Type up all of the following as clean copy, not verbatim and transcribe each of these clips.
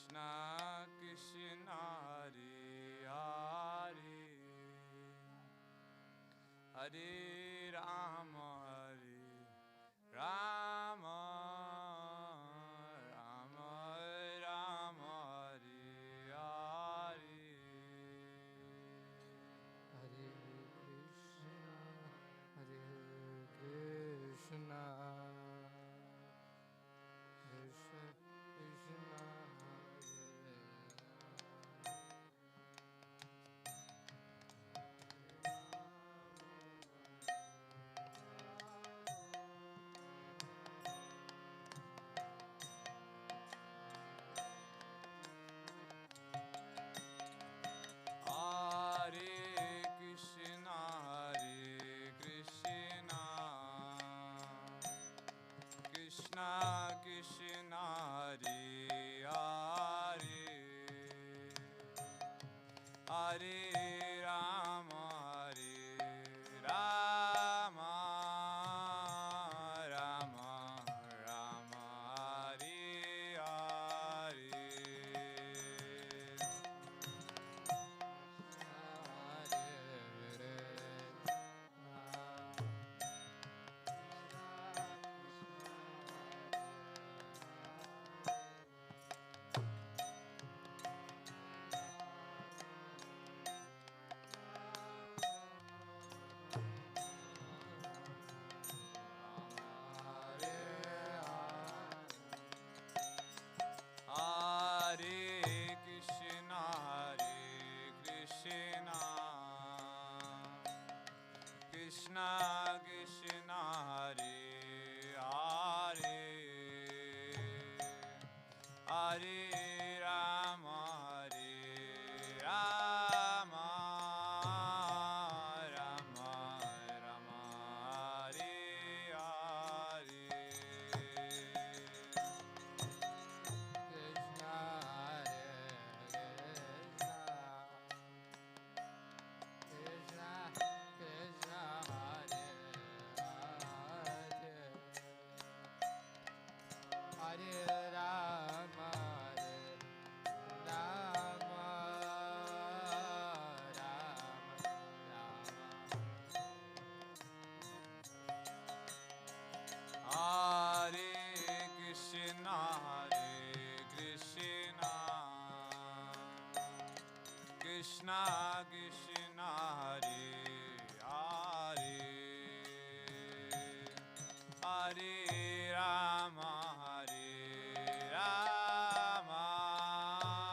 Krishna Hare Hare Hare Rama Rama Rama Rama Hare Hare Hare Krishna Krishna Krishna Krishna Hare Hare Hare Rama Rama Rama Rama Hare Hare Krishna Krishna Hare Hare Hare Rama Rama Rama Rama Hare Hare Krishna Krishna Hare Hare Hare Rama Rama Rama Rama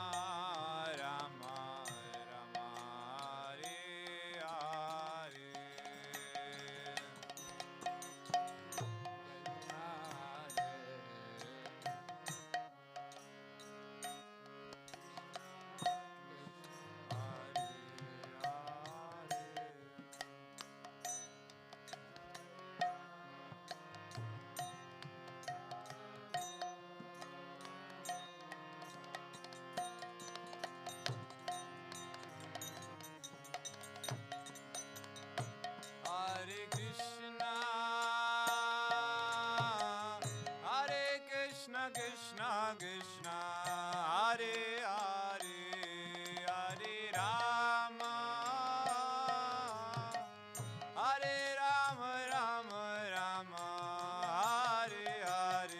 Hare Hare Hare Krishna Krishna Krishna Hare Hare Hare Rama Rama Rama Hare Hare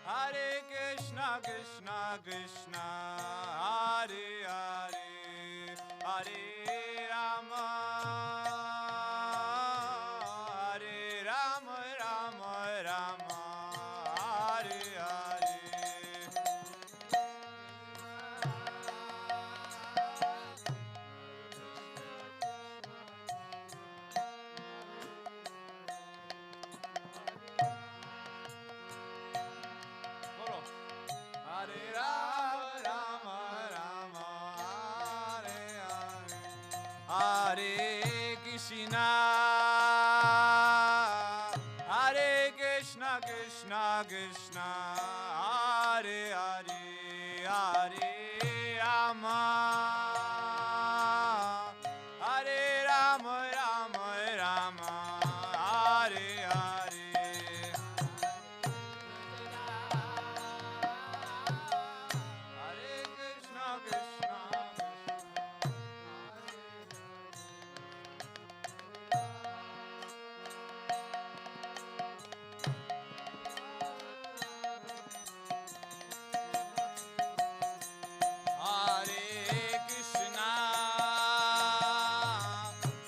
Hare Krishna Krishna Krishna Hare Hare Hare Rama Rama Rama Hare Hare Hare Rama Rama Rama Hare Hare Hare Krishna, Hare Krishna, Krishna Krishna, Hare Hare, Hare Rama, Hare Rama, Rama Rama, Hare Hare.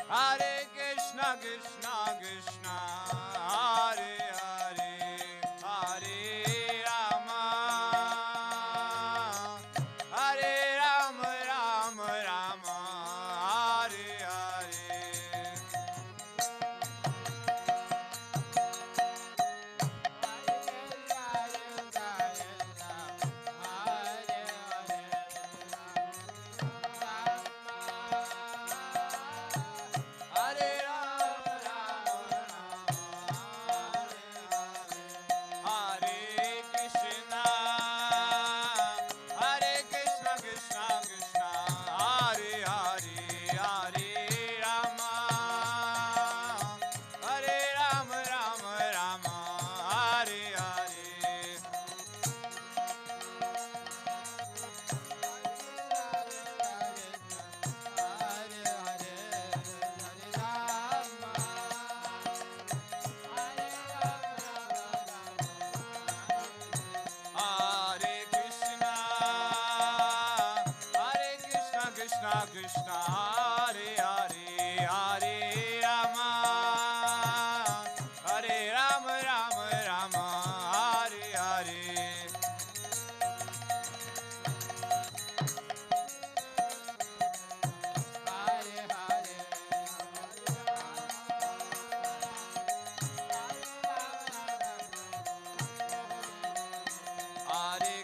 Hare Krishna, Krishna Krishna, Hare Hare, Hare Rama, Hare Rama, Rama Rama, Hare Hare. Hare Krishna, Krishna Krishna, Hare Hare, Hare Rama, Hare Rama, Rama Rama, Hare Hare. Hare Krishna, Krishna Krishna, Hare Hare, Hare Rama, Hare Rama, Rama Rama, Hare Hare. Hare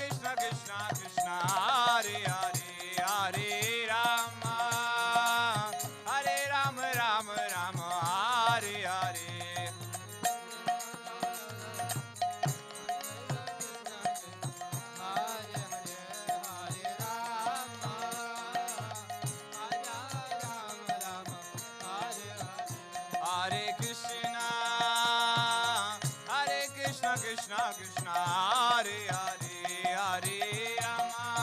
Krishna, Krishna Krishna, Hare Hare, Hare Rama, Hare Rama, Rama Rama, Hare Hare. Hare Krishna, Krishna Krishna, Hare Hare, Hare Rama,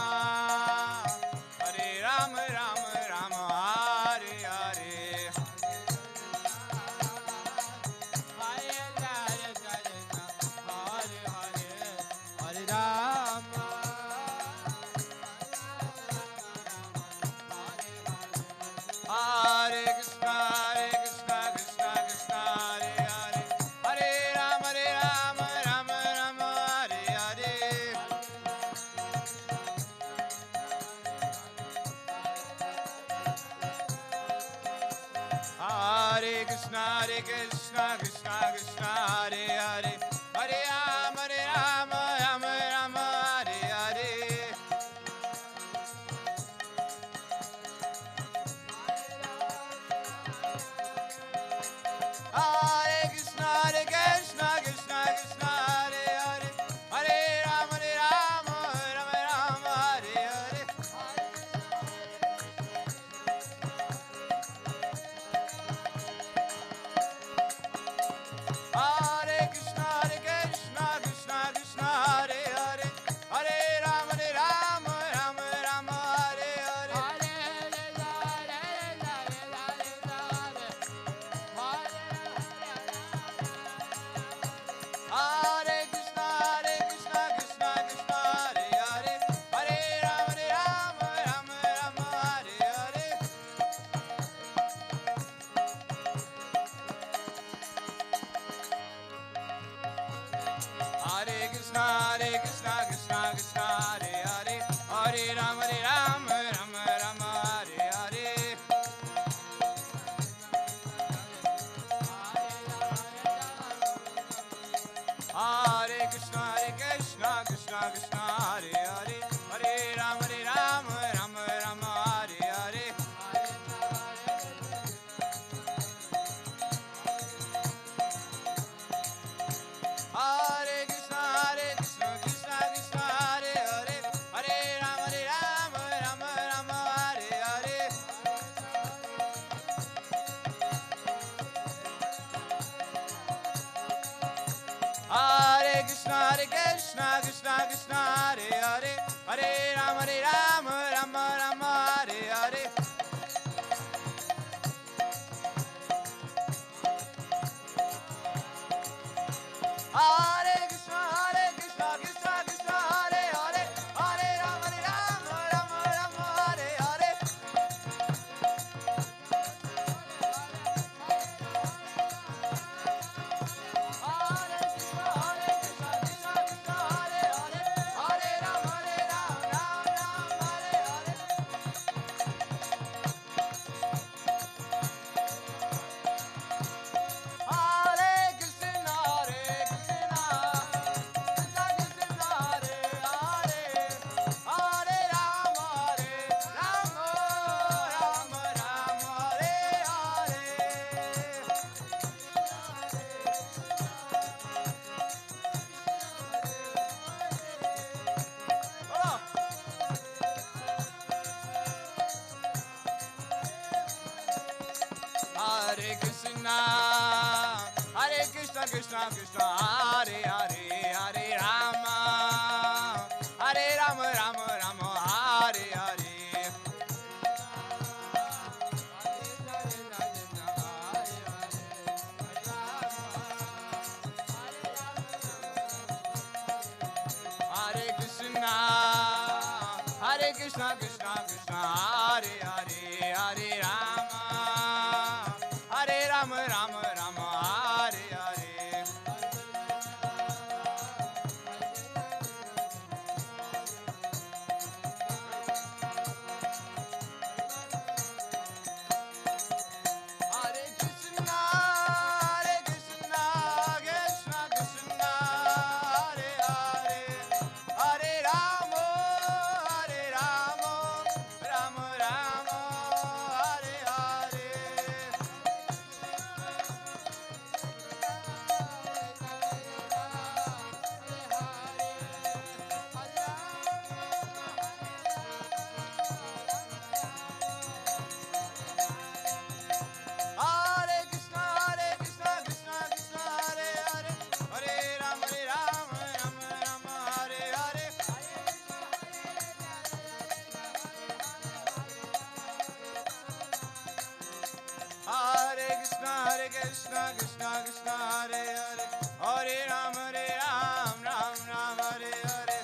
Hare Rama, Rama Rama, Hare Hare. Hare Krishna, Krishna Krishna, Hare Hare, Hare Rama, Rama Rama, Hare Hare. Hare Krishna, Krishna Krishna, Hare Hare, Hare Rama, Rama Rama, Hare Hare. Hare Krishna, Krishna Krishna, Hare Hare, Hare Rama, Krishna Krishna Hare Hare Hare Rama Hare Rama Rama Rama Hare Hare Hare Krishna Krishna Krishna Hare Hare Hare Rama Hare Rama Rama Rama Hare Hare Hare Krishna Krishna Krishna Hare Hare Hare Rama Rama Rama Hare Hare Hare Krishna Krishna Krishna Hare Hare Hare Rama Rama Rama Hare Hare Hare Krishna Krishna Krishna Hare Hare Hare Rama Rama Hare Hare Hare Krishna Krishna Krishna Hare Hare Hare Rama Rama Hare Hare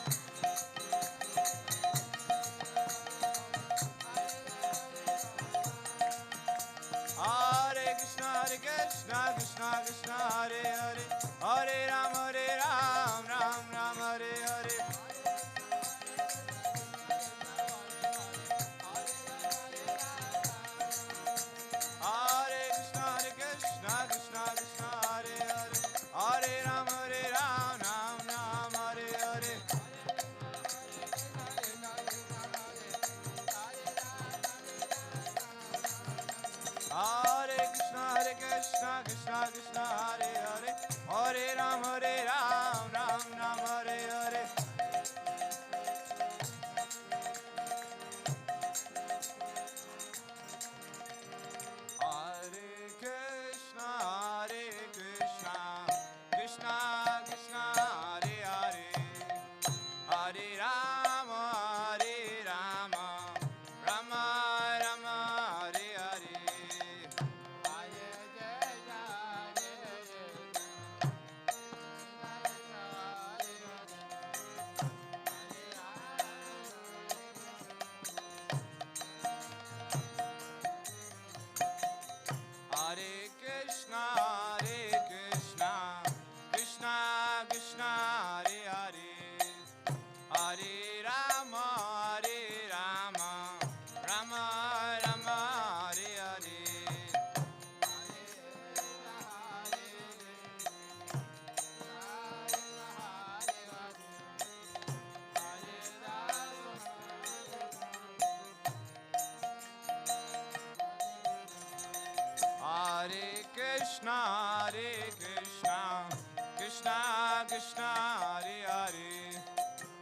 Hare Krishna Krishna Krishna Hare Hare Hare Rama Rama Hare Hare Hare Krishna Krishna Krishna Hare Hare Hare Rama Rama Hare Hare Hare Krishna Krishna Krishna Hare Hare Hare Rama Rama Rama Hare Hare Hare Krishna Krishna Krishna Hare Hare Hare Rama Rama Rama Hare Hare Hare Hare,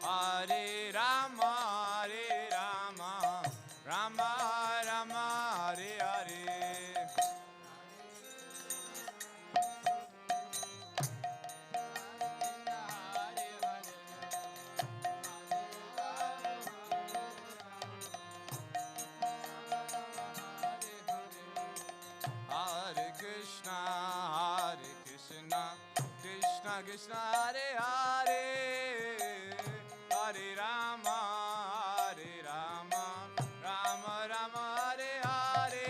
Hare Rama, Hare Rama, Rama Rama, Hare Hare. Hare Krishna, Krishna Krishna, Hare Hare, Hare Rama, Rama Rama, Hare Hare.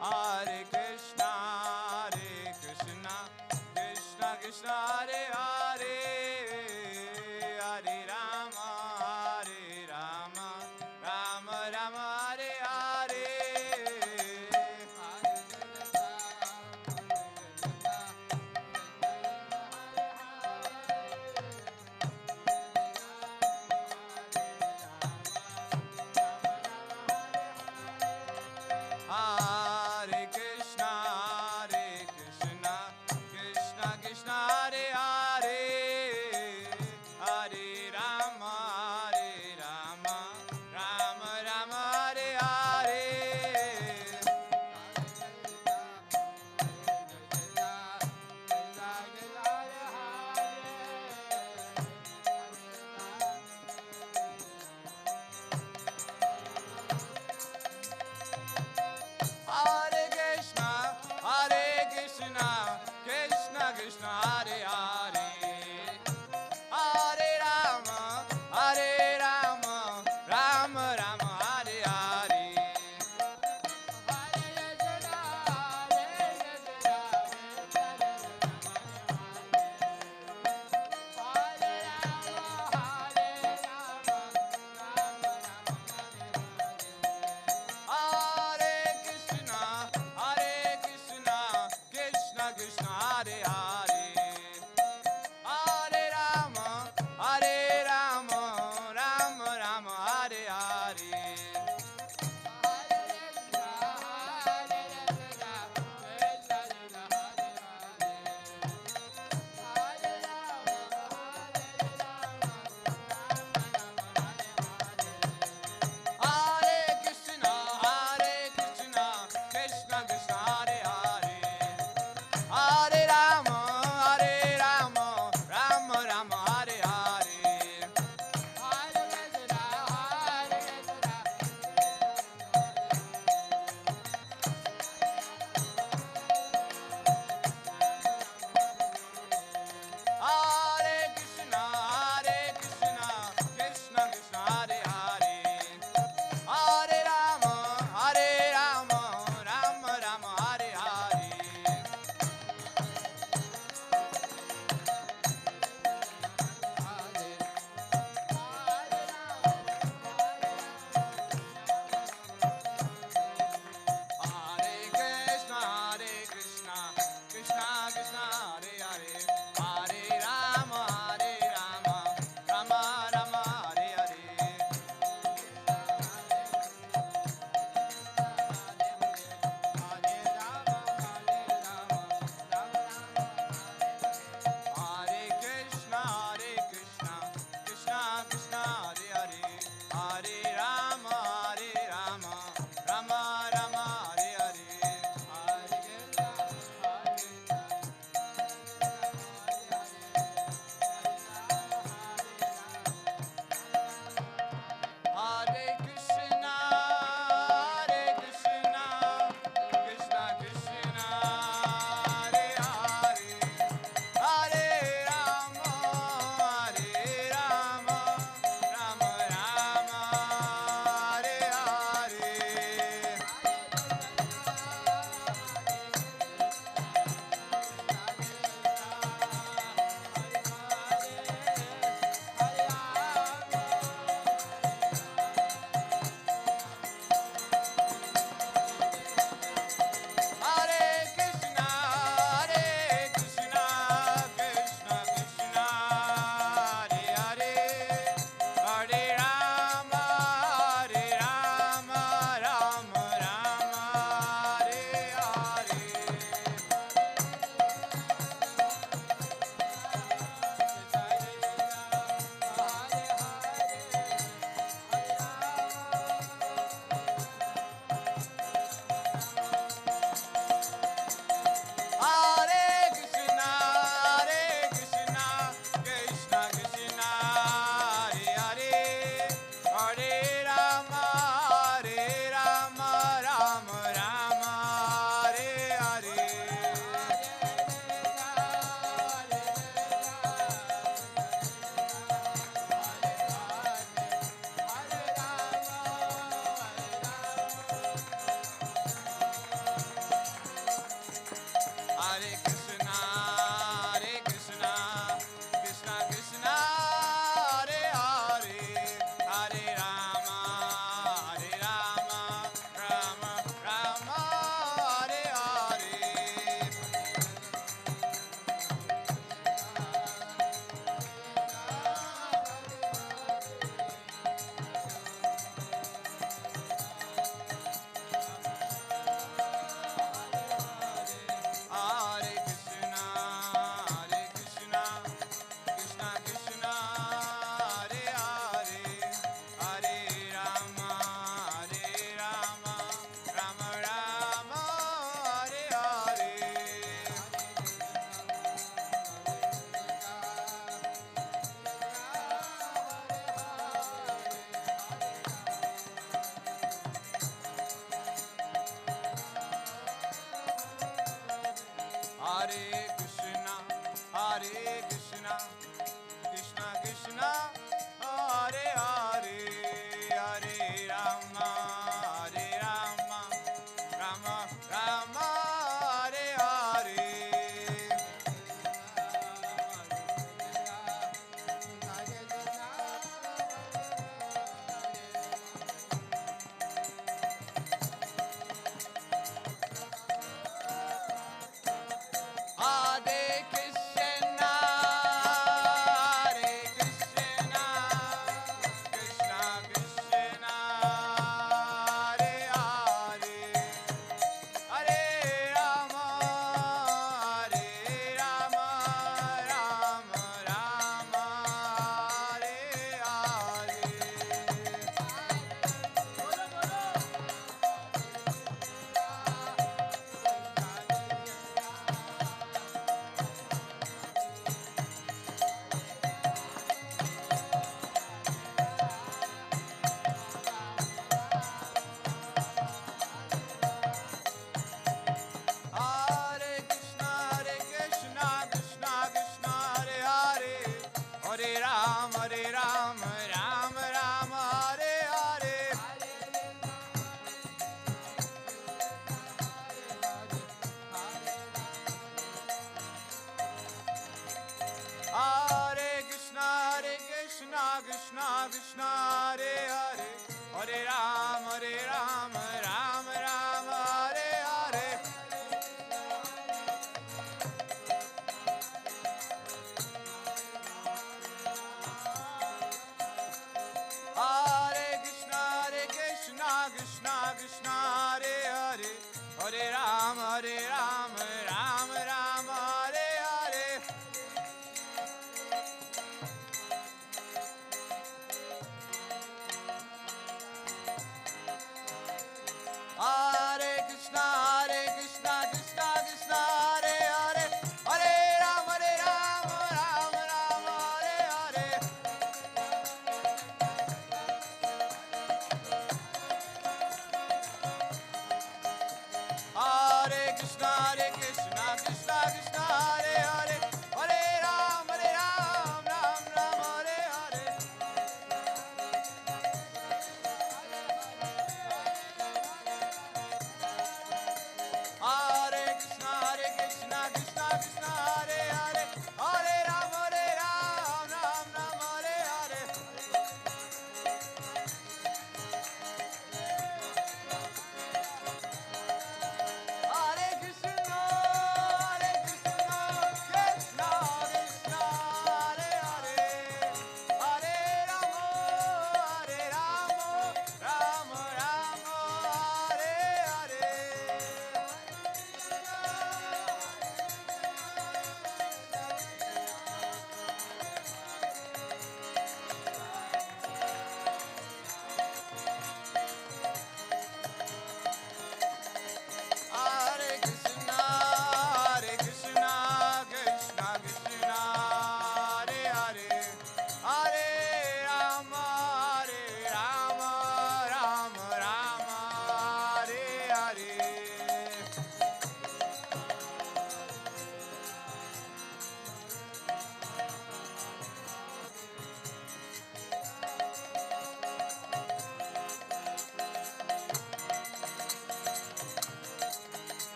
Hare Krishna, Krishna Krishna, Hare Hare, Hare Rama, Rama Rama, Hare Hare. Hare Krishna, Krishna Krishna, Hare Hare, Hare Rama, Rama Rama, Hare Hare. Hare Krishna, Krishna Krishna, Hare Hare, Hare Rama, Rama Rama, Hare Hare. Hare Krishna, Krishna Krishna, Hare Hare, Hare Rama, Rama Rama, Hare Hare. Hare Krishna, Krishna Krishna, Hare Hare, Hare Rama, Rama Rama, Hare Hare. Hare Krishna, Krishna Krishna, Hare Hare, Hare Rama, Rama Rama, Hare Hare.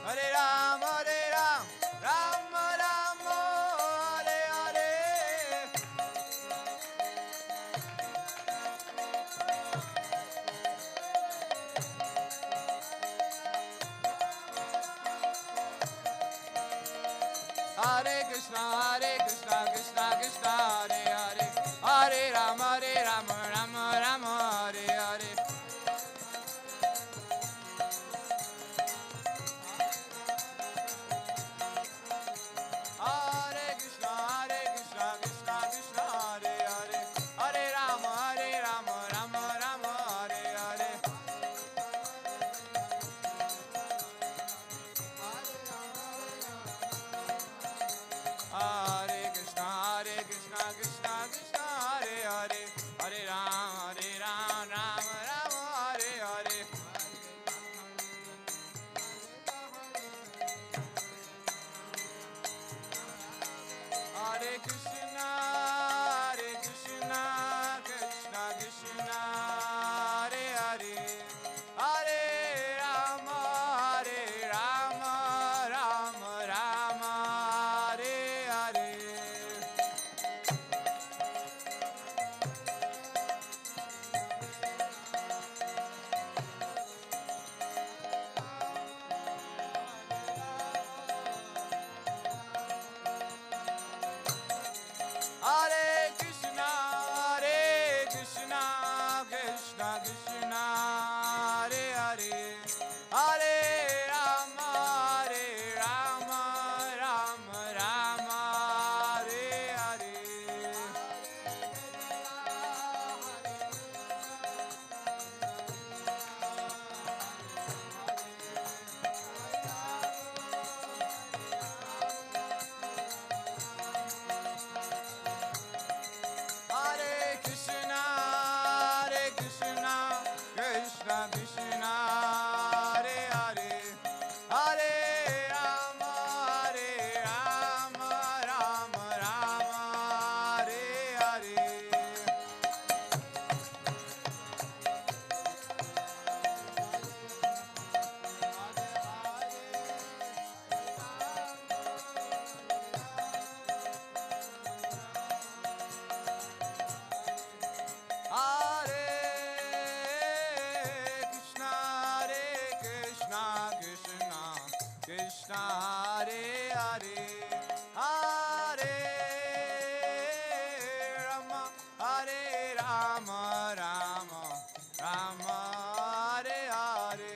Hare Ram, Hare Krishna, Krishna Krishna, Hare Hare, Hare Rama, Rama Rama, Hare Hare. Hare Krishna, Krishna Krishna, Hare Hare, Hare Rama, Rama Rama, Hare Hare. Hare Krishna, Krishna Krishna, Hare Hare, Hare Rama, Rama Rama, Hare Hare. Hare Krishna, Krishna Krishna, Hare Hare, Hare Rama, Rama Rama, Hare Hare. Hare Krishna, Krishna Krishna, Hare Hare, Hare Rama, Rama Rama, Hare Hare. Hare Krishna, Krishna Krishna, Hare Hare, Hare Rama, Rama Rama, Hare Hare. Hare Krishna, Krishna Krishna, Hare Hare, Hare Rama, Rama Rama, Hare Hare.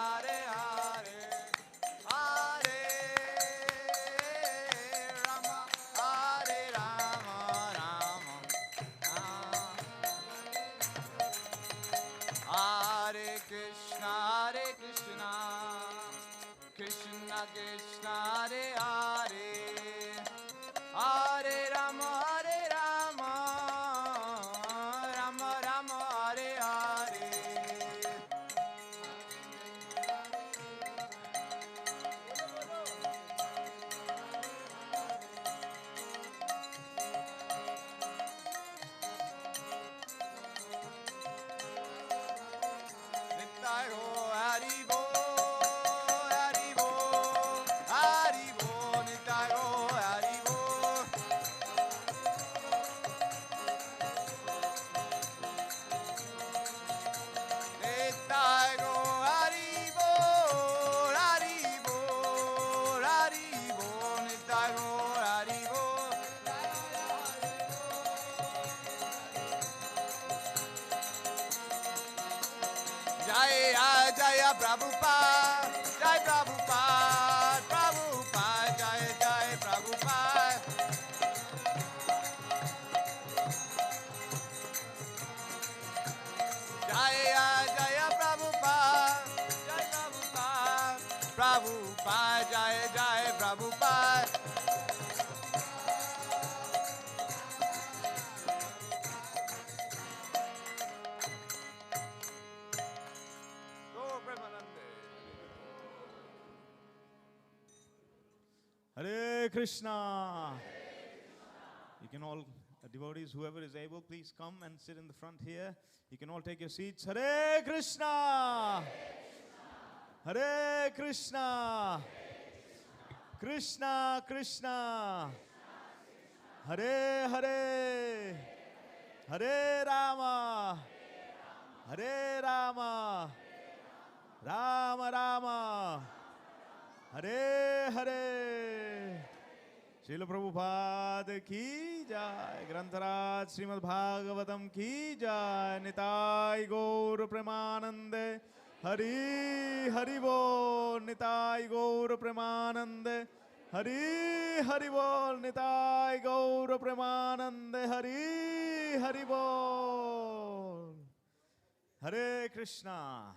Hare Hare, Hare Rama, Rama Rama, Hare Krishna, Krishna Krishna, Hare Hare, Hare Rama, Rama Rama, Hare Hare. Nitai ho, Hari Bo, Hari Bo, Hari Bo, Nitai ho, Hari Bo. Nitai ho, Hari Bo, Hari Bo, Hari Bo, Nitai ho, Hari Bo. Jaya Jaya Prabhupada, Jai Prabhupada, Prabhupada, Jai Jai Prabhupada. Jaya Jaya Prabhupada, Jai Prabhupada, Prabhupada, Jai Jai Prabhupada. Hare Krishna. You can all, devotees, whoever is able, please come and sit in the front here. You can all take your seats. Hare Krishna. Hare Krishna. Krishna Krishna. Hare Hare. Hare Rama. Hare Rama, Rama Rama, Hare Hare. Srila Prabhupada ki jai, Grantaraj Srimad Bhagavatam ki jai, Nitai Gaur Premanande, Hari Hari Bol, Nitai Gaur Premanande, Hari Hari Bol, Nitai Gaur Premanande, Hari Hari Bol. Hare Krishna.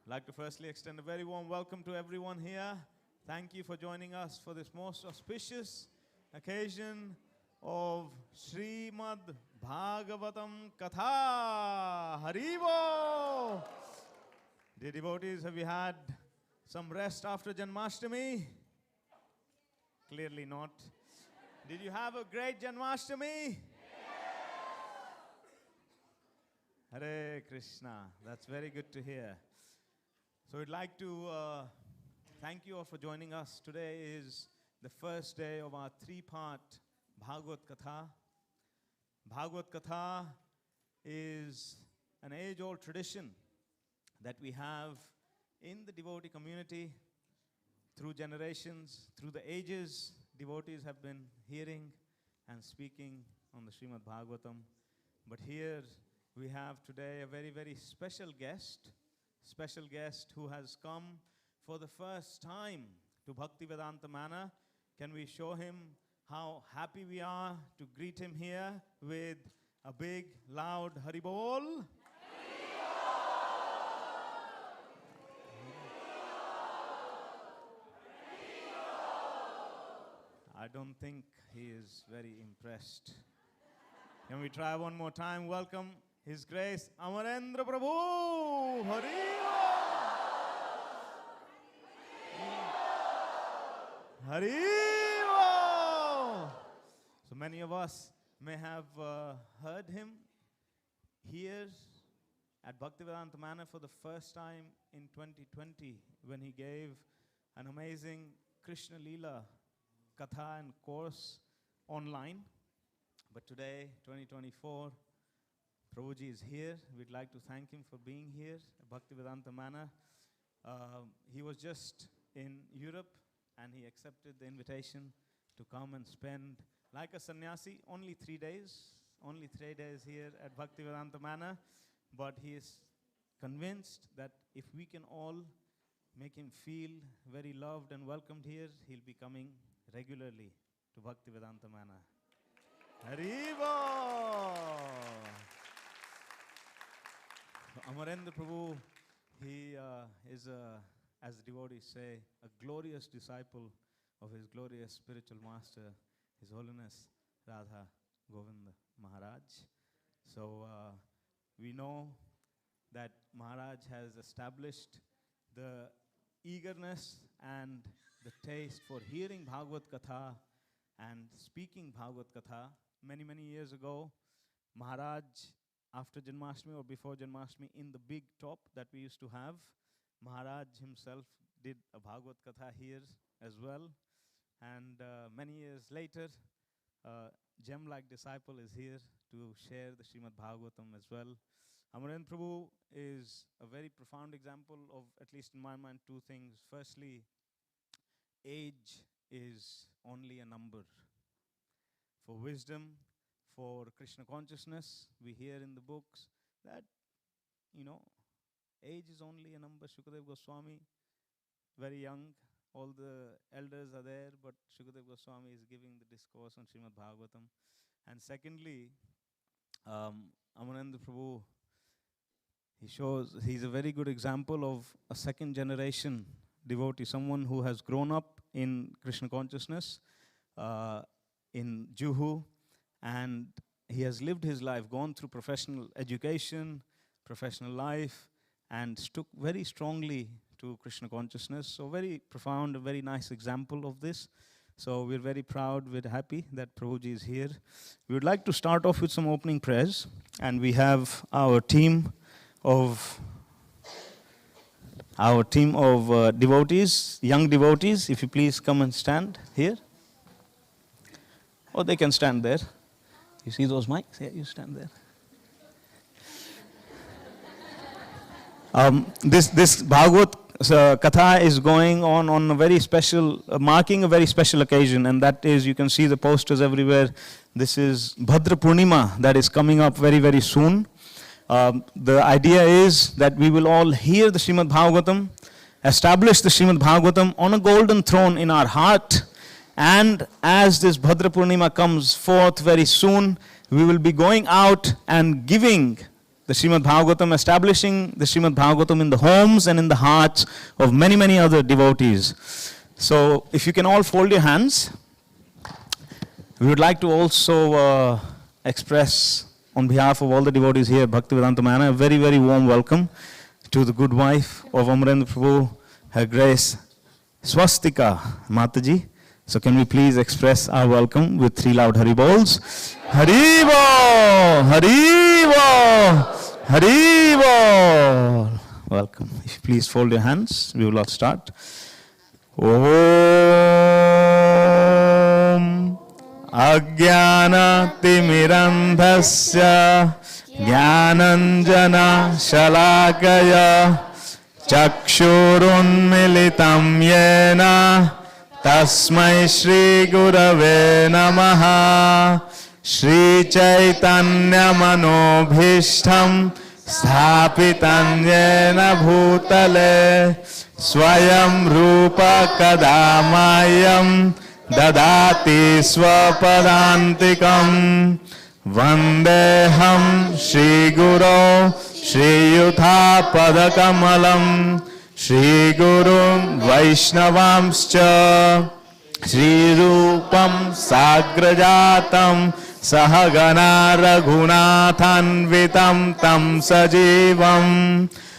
I'd like to firstly extend a very warm welcome to everyone here. Thank you for joining us for this most auspicious occasion of Srimad Bhagavatam Katha. Haribo! Dear devotees, have you had some rest after Janmashtami? Clearly not. Did you have a great Janmashtami? Hare Krishna. That's very good to hear. So we'd like to thank you all for joining us. Today is the first day of our three-part Bhagavad Katha. Bhagavad Katha is an age-old tradition that we have in the devotee community through generations, through the ages. Devotees have been hearing and speaking on the Srimad Bhagavatam. But here we have today a very, very special guest who has come for the first time to Bhaktivedanta Manor. Can we show him how happy we are to greet him here with a big, loud Haribol? I don't think he is very impressed. Can we try one more time? Welcome His Grace Amarendra Prabhu. Haribo! So many of us may have heard him here at Bhaktivedanta Manor for the first time in 2020 when he gave an amazing Krishna Leela Katha and course online. But today, 2024, Prabhuji is here. We'd like to thank him for being here at Bhaktivedanta Manor. He was just in Europe and he accepted the invitation to come and spend, like a sannyasi, only 3 days. Only 3 days here at Bhaktivedanta Manor. But he is convinced that if we can all make him feel very loved and welcomed here, he'll be coming regularly to Bhaktivedanta Manor. Haribo! Amarendra Prabhu, he is, as the devotees say, a glorious disciple of his glorious spiritual master, His Holiness Radha Govinda Maharaj. So we know that Maharaj has established the eagerness and the taste for hearing Bhagavad Katha and speaking Bhagavad Katha. Many, many years ago, Maharaj, after Janmashtami or before Janmashtami, in the big top that we used to have, Maharaj himself did a Bhagavad Katha here as well. And many years later, gem-like disciple is here to share the Srimad Bhagavatam as well. Amarendra Prabhu is a very profound example of, at least in my mind, two things. Firstly, age is only a number. For wisdom, for Krishna consciousness, we hear in the books that, age is only a number. Shukadeva Goswami, very young, all the elders are there, but Shukadeva Goswami is giving the discourse on Srimad Bhagavatam. And secondly, Amarendra Prabhu, he's a very good example of a second generation devotee, someone who has grown up in Krishna consciousness, in Juhu, and he has lived his life, gone through professional education, professional life, and stuck very strongly to Krishna consciousness. So very profound, a very nice example of this. So we're very proud, we're happy that Prabhuji is here. We would like to start off with some opening prayers, and we have our team of devotees, young devotees. If you please come and stand here. Or they can stand there. You see those mics? Yeah, you stand there. This Bhagavad Katha is going on a very special, marking a very special occasion, and that is, you can see the posters everywhere. This is Bhadra Purnima that is coming up very, very soon. The idea is that we will all hear the Srimad Bhagavatam, establish the Srimad Bhagavatam on a golden throne in our heart, and as this Bhadra Purnima comes forth very soon, we will be going out and giving the Srimad Bhagavatam, establishing the Srimad Bhagavatam in the homes and in the hearts of many, many other devotees. So if you can all fold your hands, we would like to also express on behalf of all the devotees here, Bhaktivedanta Manor, a very, very warm welcome to the good wife of Amarendra Prabhu, Her Grace Swastika Mataji. So can we please express our welcome with 3 loud Haribols? Haribo! Haribo! Haribo! Welcome. If you please fold your hands, we will all start. Om Ajnana Timirandhasya Jnananjana Shalakaya Chakshurunmilitam Yena Tasmai Shri Gurave Namaha Shri Chaitanya Manobhishtam Sthapitam Yena Bhutale Swayam Rupa Kadamayam Dadati Swapadantikam Vandeham Shri Guru Shri Yutha Padakamalam Shri Guru Vaishnavamscha Shri Rupam Sagrajatam Sahagana Raghunathanvitam Tam Sajivam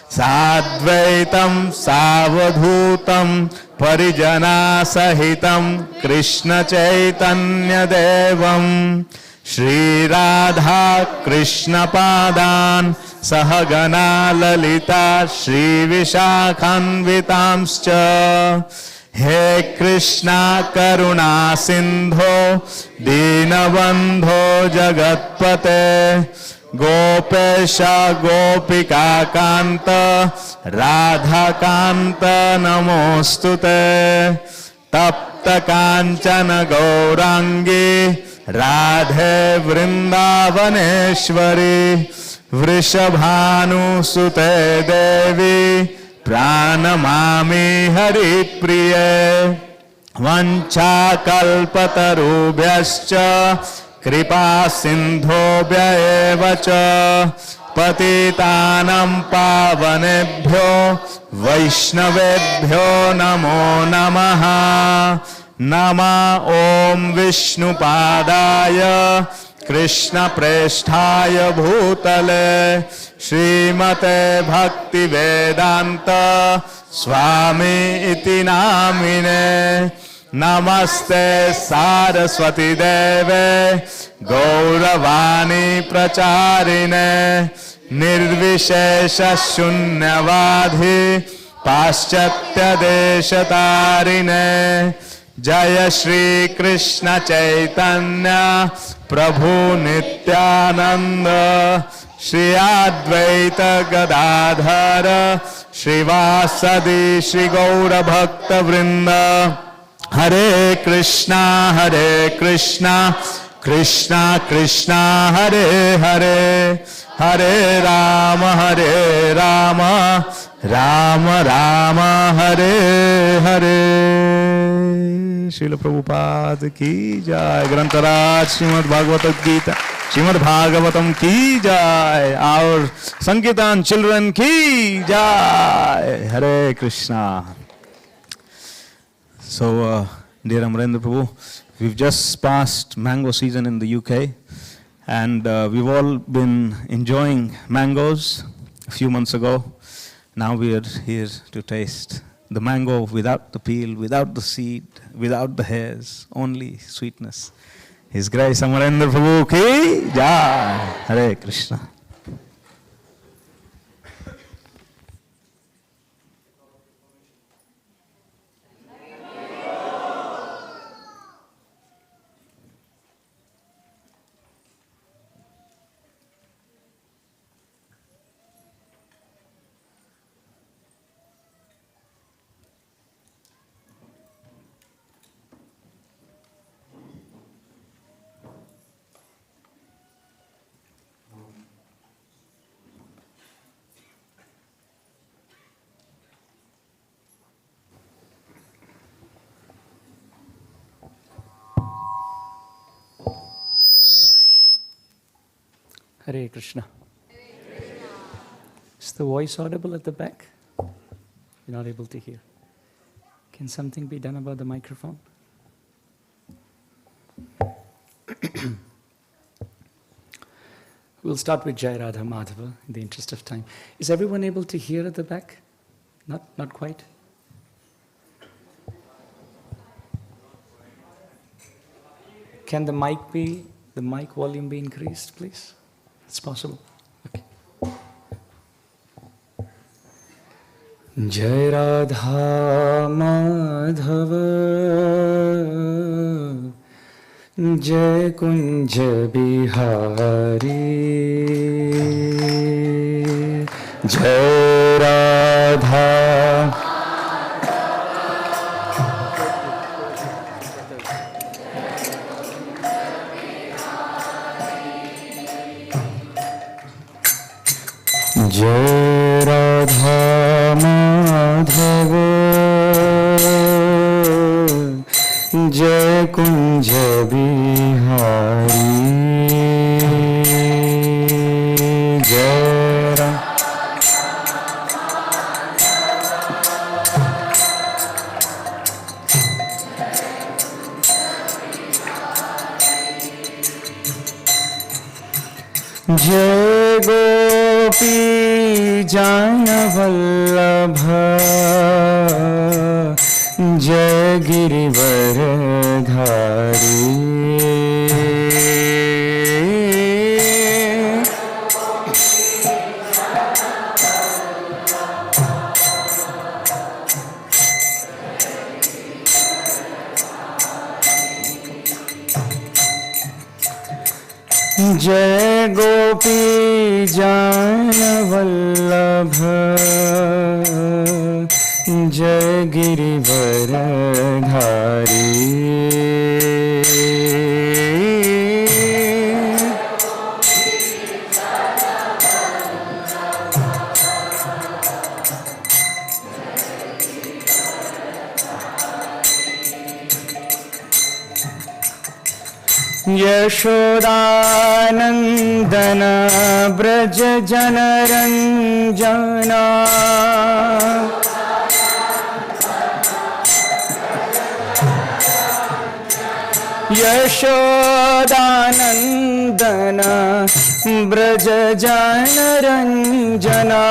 Sadvaitam Savadhutam Parijana Sahitam Krishna Chaitanya Devam Shri Radha Krishna Padan Sahagana Lalita Shri Vishakhanvitamscha He Krishna Karuna Sindho Dinabandho Jagatpate Gopesha Gopika Kanta Radha Kanta Namostute Tapta Kanchana Gaurangi Radhe Vrindavaneshwari Vrishabhanu Sute Devi Pranamami Hari Priye Vancha Kalpatarubhyascha Kripa Sindhobhya Evacha Patitanam Pavanebhyo Vaishnavebhyo Namo Namaha Nama Om Vishnu Padaya Krishna Presthaya Bhutale Srimate Bhaktivedanta Swami Iti Namine Namaste Saraswati Deve Gauravani Pracharine Nirvishesha Shunyavadhi Paschatya Deshatarine Jaya Shri Krishna Chaitanya Prabhu Nityananda Shri Advaita Gadadhara Shri Vasadi Shri Gaura Bhakta Vrinda Hare Krishna Krishna Krishna Hare Hare Hare Rama Rama Rama Hare Hare Srila Prabhupada ki jai Grantaraj Srimad Bhagavatam Gita Srimad Bhagavatam ki jai Our Sankirtan children ki jai Hare Krishna. So dear Amarendra Prabhu, we've just passed mango season in the UK, and we've all been enjoying mangoes a few months ago. Now we are here to taste the mango without the peel, without the seed, without the hairs, only sweetness. His Grace Amarendra Prabhu ki jai. Hare Krishna. Hare Krishna. Is the voice audible at the back? You're not able to hear. Can something be done about the microphone? We'll start with Jai Radha Madhava in the interest of time. Is everyone able to hear at the back? Not quite? Can the mic volume be increased, please? It's possible. Okay. Jai Radha Madhava Jai Kunja Bihari Jai Radha Jai Radha Madhava Jai Kunja Bihari Jai Jai Gopi Jana Vallabha Jai Girivaradhari Jai Gopi Jana Vallabha Jai Girivaradhari Yashodanandana Vraja Janaranjana Yashodanandana Vraja Janaranjana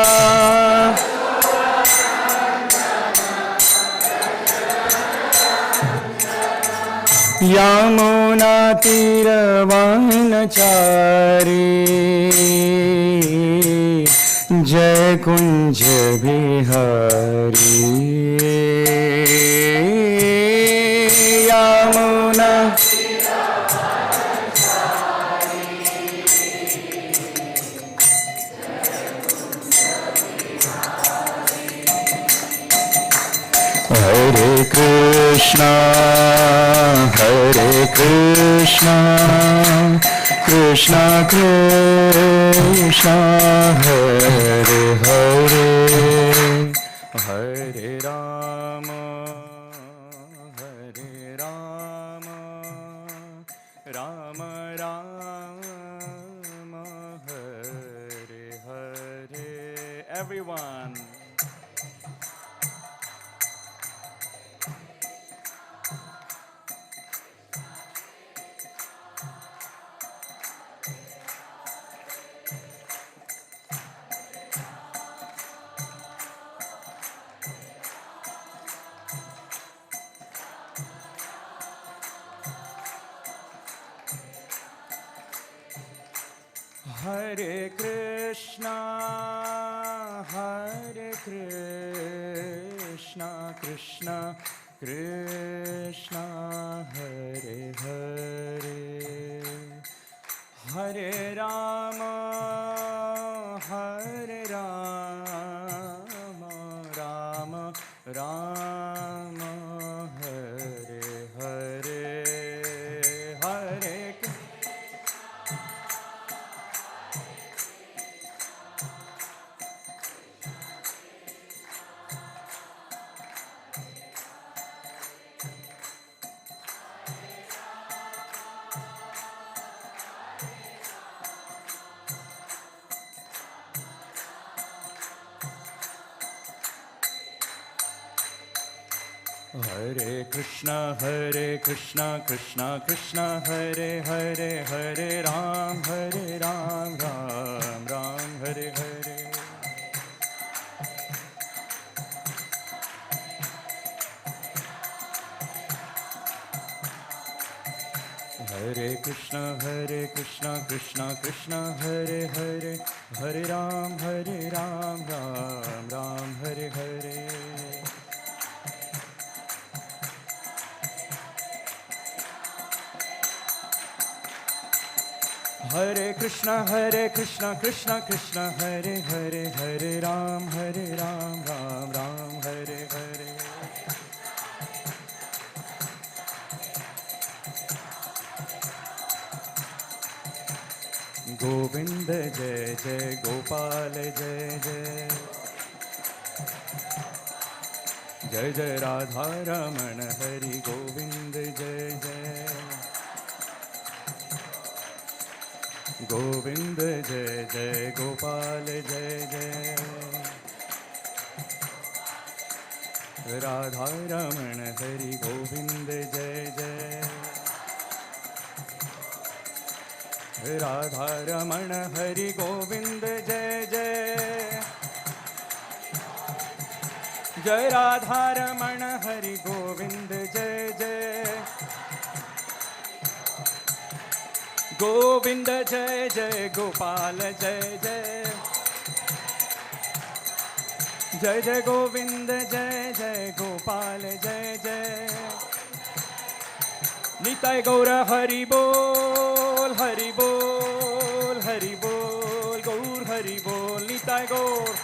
Yamuna Tiravanachari Jai Kunja Bihari Yamuna Hare Krishna Hare Krishna Krishna Krishna Hare Hare Hare Rama Hare Rama Rama Rama Hare Hare. Everyone. Hare Krishna Krishna Krishna Hare Hare Hare Rama Rama Rama Hare Hare Hare Hare Krishna, Krishna Krishna, Hare Hare, Hare Ram, Ram Ram, Hare Hare. Hare Krishna, Krishna Krishna, Hare Hare, Hare Ram, Ram Ram, Hare Hare. Hare Krishna, Krishna Krishna, Hare Hare, Hare Ram, Ram Ram, Hare Hare. Govind Jai Jai, Gopal Jai Jai, Jai Jai Radha Raman, Hari Govind Jai Jai, Govind Jai Jai, Gopal Jai Jai, Radha Raman, Hari Govind Jai Jai, Radha Raman, Hari Govind Jai Jai, Jai Radha Raman, Hari Govind Jai Jai, Govinda Jai Jai, Gopal Jai Jai, Jai Jai Govinda Jai Jai, Gopal Jai Jai, Nitai Gaura Hari Bol, Hari Bol, Hari Bol, Gaur Hari Bol, Nitai Gaur.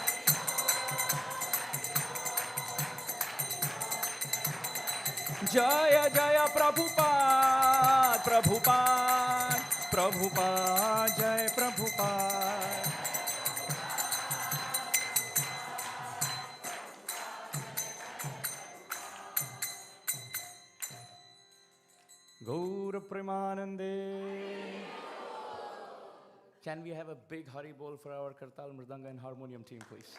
Jaya Jaya Prabhupada, Prabhupada, Prabhupada, Jai Prabhupada. Gaur Premanande. Can we have a big Hari Bol for our Kartal, Mridanga and Harmonium team, please?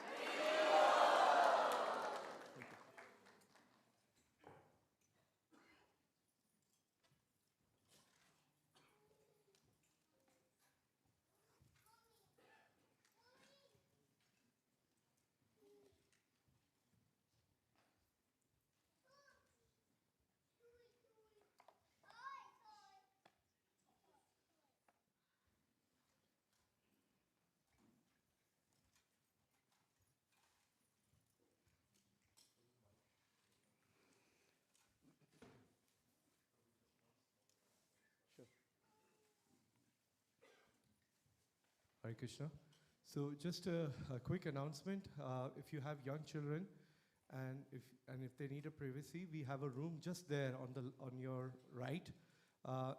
Hare Krishna. So just a quick announcement. If you have young children and if they need a privacy, we have a room just there on your right.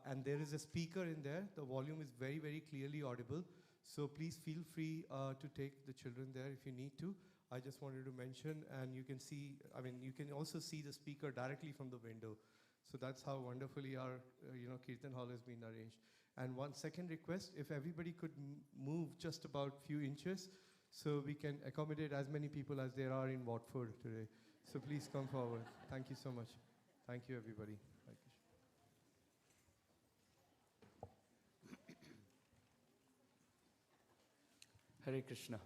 And there is a speaker in there. The volume is very, very clearly audible. So please feel free to take the children there if you need to. I just wanted to mention, and you can see, you can also see the speaker directly from the window. So that's how wonderfully our Kirtan hall has been arranged. And one second request, if everybody could move just about few inches so we can accommodate as many people as there are in Watford today. So please come forward. Thank you so much. Thank you, everybody. Hare Krishna.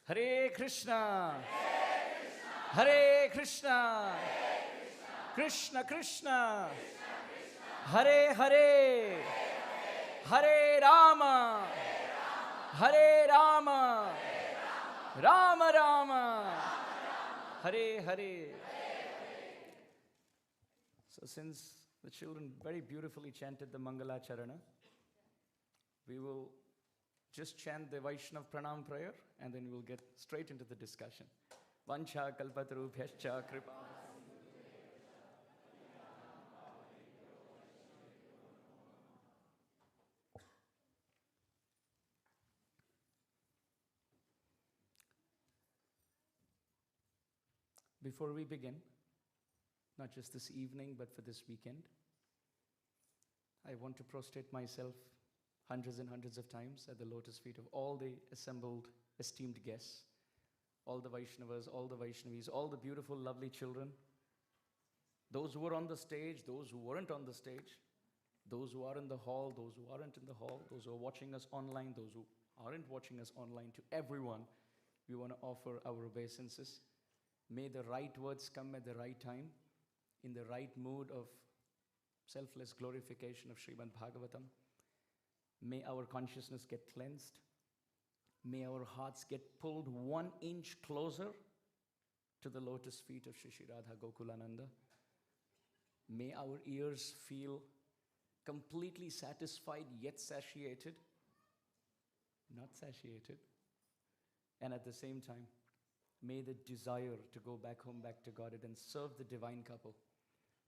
Hare Krishna. Hare Krishna. Krishna Krishna. Hare Hare. Hare Rama. Hare Rama. Rama Rama. Hare Hare. So since the children very beautifully chanted the Mangala Charana, we will just chant the Vaishnav Pranam prayer and then we'll get straight into the discussion. Vancha kalpatarubhyascha kripa. Before we begin, not just this evening, but for this weekend, I want to prostrate myself hundreds and hundreds of times at the lotus feet of all the assembled esteemed guests all the Vaishnavas, all the Vaishnavis, all the beautiful, lovely children, those who were on the stage, those who weren't on the stage, those who are in the hall, those who aren't in the hall, those who are watching us online, those who aren't watching us online, to everyone, we want to offer our obeisances. May the right words come at the right time, in the right mood of selfless glorification of Srimad Bhagavatam. May our consciousness get cleansed. May our hearts get pulled 1 inch closer to the lotus feet of Shri Shri Radha Gokulananda. May our ears feel completely satisfied yet satiated, not satiated. And at the same time, may the desire to go back home, back to Godhead and serve the divine couple,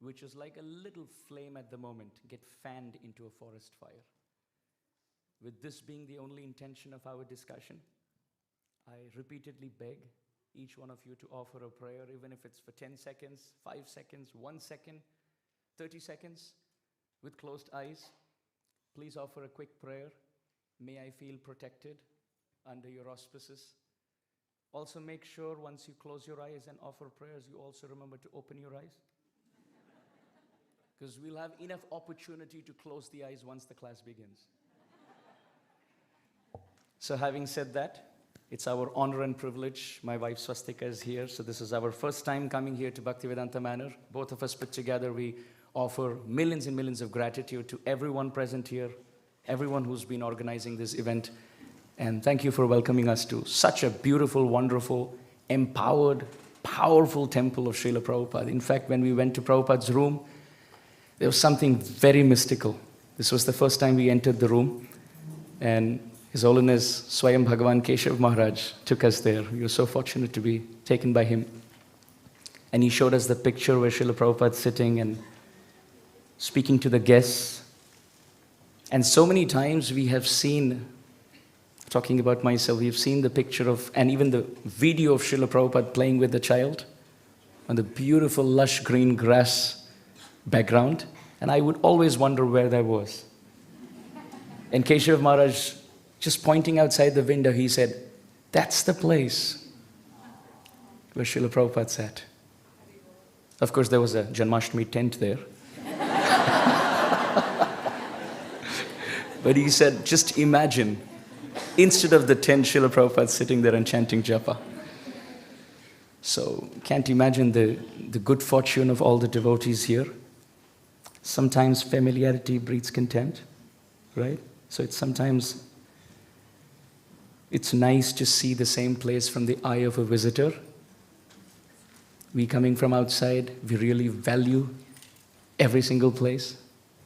which is like a little flame at the moment, get fanned into a forest fire. With this being the only intention of our discussion, I repeatedly beg each one of you to offer a prayer, even if it's for 10 seconds, 5 seconds, 1 second, 30 seconds, with closed eyes. Please offer a quick prayer. May I feel protected under your auspices. Also make sure once you close your eyes and offer prayers, you also remember to open your eyes. Because we'll have enough opportunity to close the eyes once the class begins. So having said that, it's our honor and privilege. My wife Swastika is here, so this is our first time coming here to Bhaktivedanta Manor. Both of us put together, we offer millions and millions of gratitude to everyone present here, everyone who's been organizing this event. And thank you for welcoming us to such a beautiful, wonderful, empowered, powerful temple of Srila Prabhupada. In fact, when we went to Prabhupada's room, there was something very mystical. This was the first time we entered the room, and His Holiness Swayam Bhagavan Keshav Maharaj took us there. We were so fortunate to be taken by him. And he showed us the picture where Srila Prabhupada is sitting and speaking to the guests. And so many times we have seen, talking about myself, we've seen the picture of, and even the video of Srila Prabhupada playing with the child on the beautiful lush green grass background. And I would always wonder where that was. And Keshav Maharaj, just pointing outside the window, he said, "That's the place where Srila Prabhupada sat." Of course, there was a Janmashtami tent there. But he said, just imagine, instead of the tent, Srila Prabhupada sitting there and chanting japa. So, can't imagine the good fortune of all the devotees here. Sometimes familiarity breeds contempt, right? So it's nice to see the same place from the eye of a visitor. We coming from outside, we really value every single place.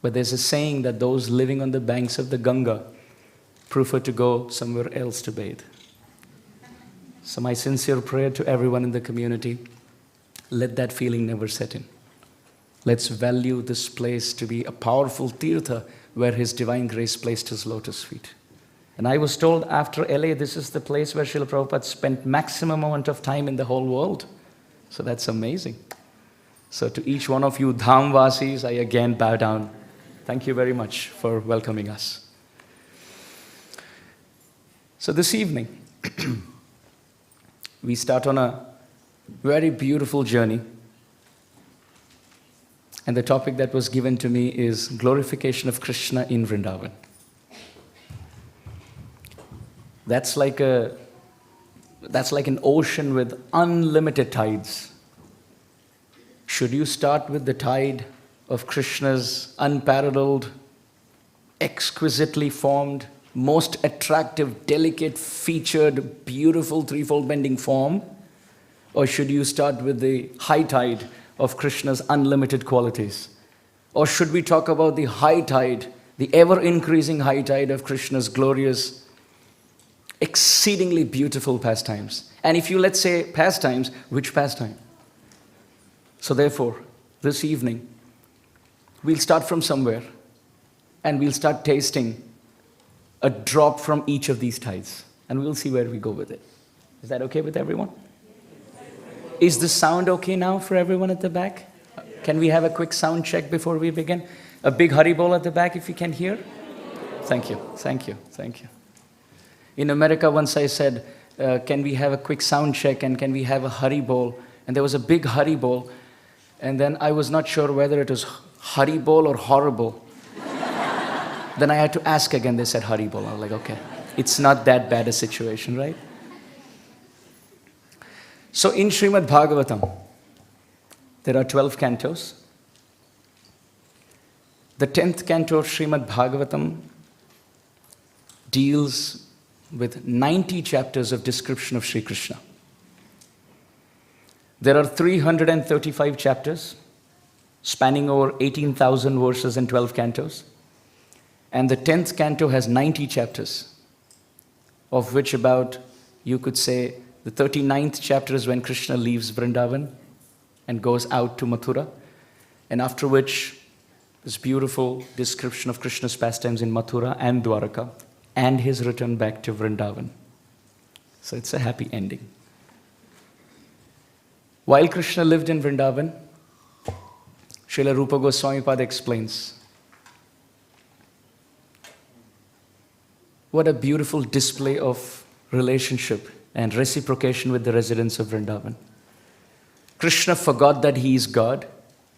But there's a saying that those living on the banks of the Ganga prefer to go somewhere else to bathe. So my sincere prayer to everyone in the community, let that feeling never set in. Let's value this place to be a powerful tirtha where His Divine Grace placed His lotus feet. And I was told after LA, this is the place where Srila Prabhupada spent maximum amount of time in the whole world. So that's amazing. So to each one of you Dhamvasis, I again bow down. Thank you very much for welcoming us. So this evening, we start on a very beautiful journey. And the topic that was given to me is glorification of Krishna in Vrindavan. That's like an ocean with unlimited tides. Should you start with the tide of Krishna's unparalleled, exquisitely formed, most attractive, delicate, featured, beautiful threefold bending form? Or should you start with the high tide of Krishna's unlimited qualities? Or should we talk about the high tide, the ever-increasing high tide of Krishna's glorious, exceedingly beautiful pastimes? And if you, let's say, pastimes, which pastime? So therefore, this evening, we'll start from somewhere, and we'll start tasting a drop from each of these tides, and we'll see where we go with it. Is that okay with everyone? Is the sound okay now for everyone at the back? Can we have a quick sound check before we begin? A big Haribol at the back if you can hear. Thank you, thank you, thank you. In America, once I said, can we have a quick sound check and can we have a Hari Bol? And there was a big Hari Bol. And then I was not sure whether it was Hari Bol or horrible. Then I had to ask again. They said Hari Bol. I was like, okay, it's not that bad a situation, right? So in Srimad Bhagavatam, there are 12 cantos. The 10th canto of Srimad Bhagavatam deals with 90 chapters of description of Sri Krishna. There are 335 chapters spanning over 18,000 verses and 12 cantos. And the 10th canto has 90 chapters, of which about, you could say, the 39th chapter is when Krishna leaves Vrindavan and goes out to Mathura. And after which, this beautiful description of Krishna's pastimes in Mathura and Dwaraka and his return back to Vrindavan. So it's a happy ending. While Krishna lived in Vrindavan, Srila Rupa Goswami Pada explains what a beautiful display of relationship and reciprocation with the residents of Vrindavan. Krishna forgot that he is God,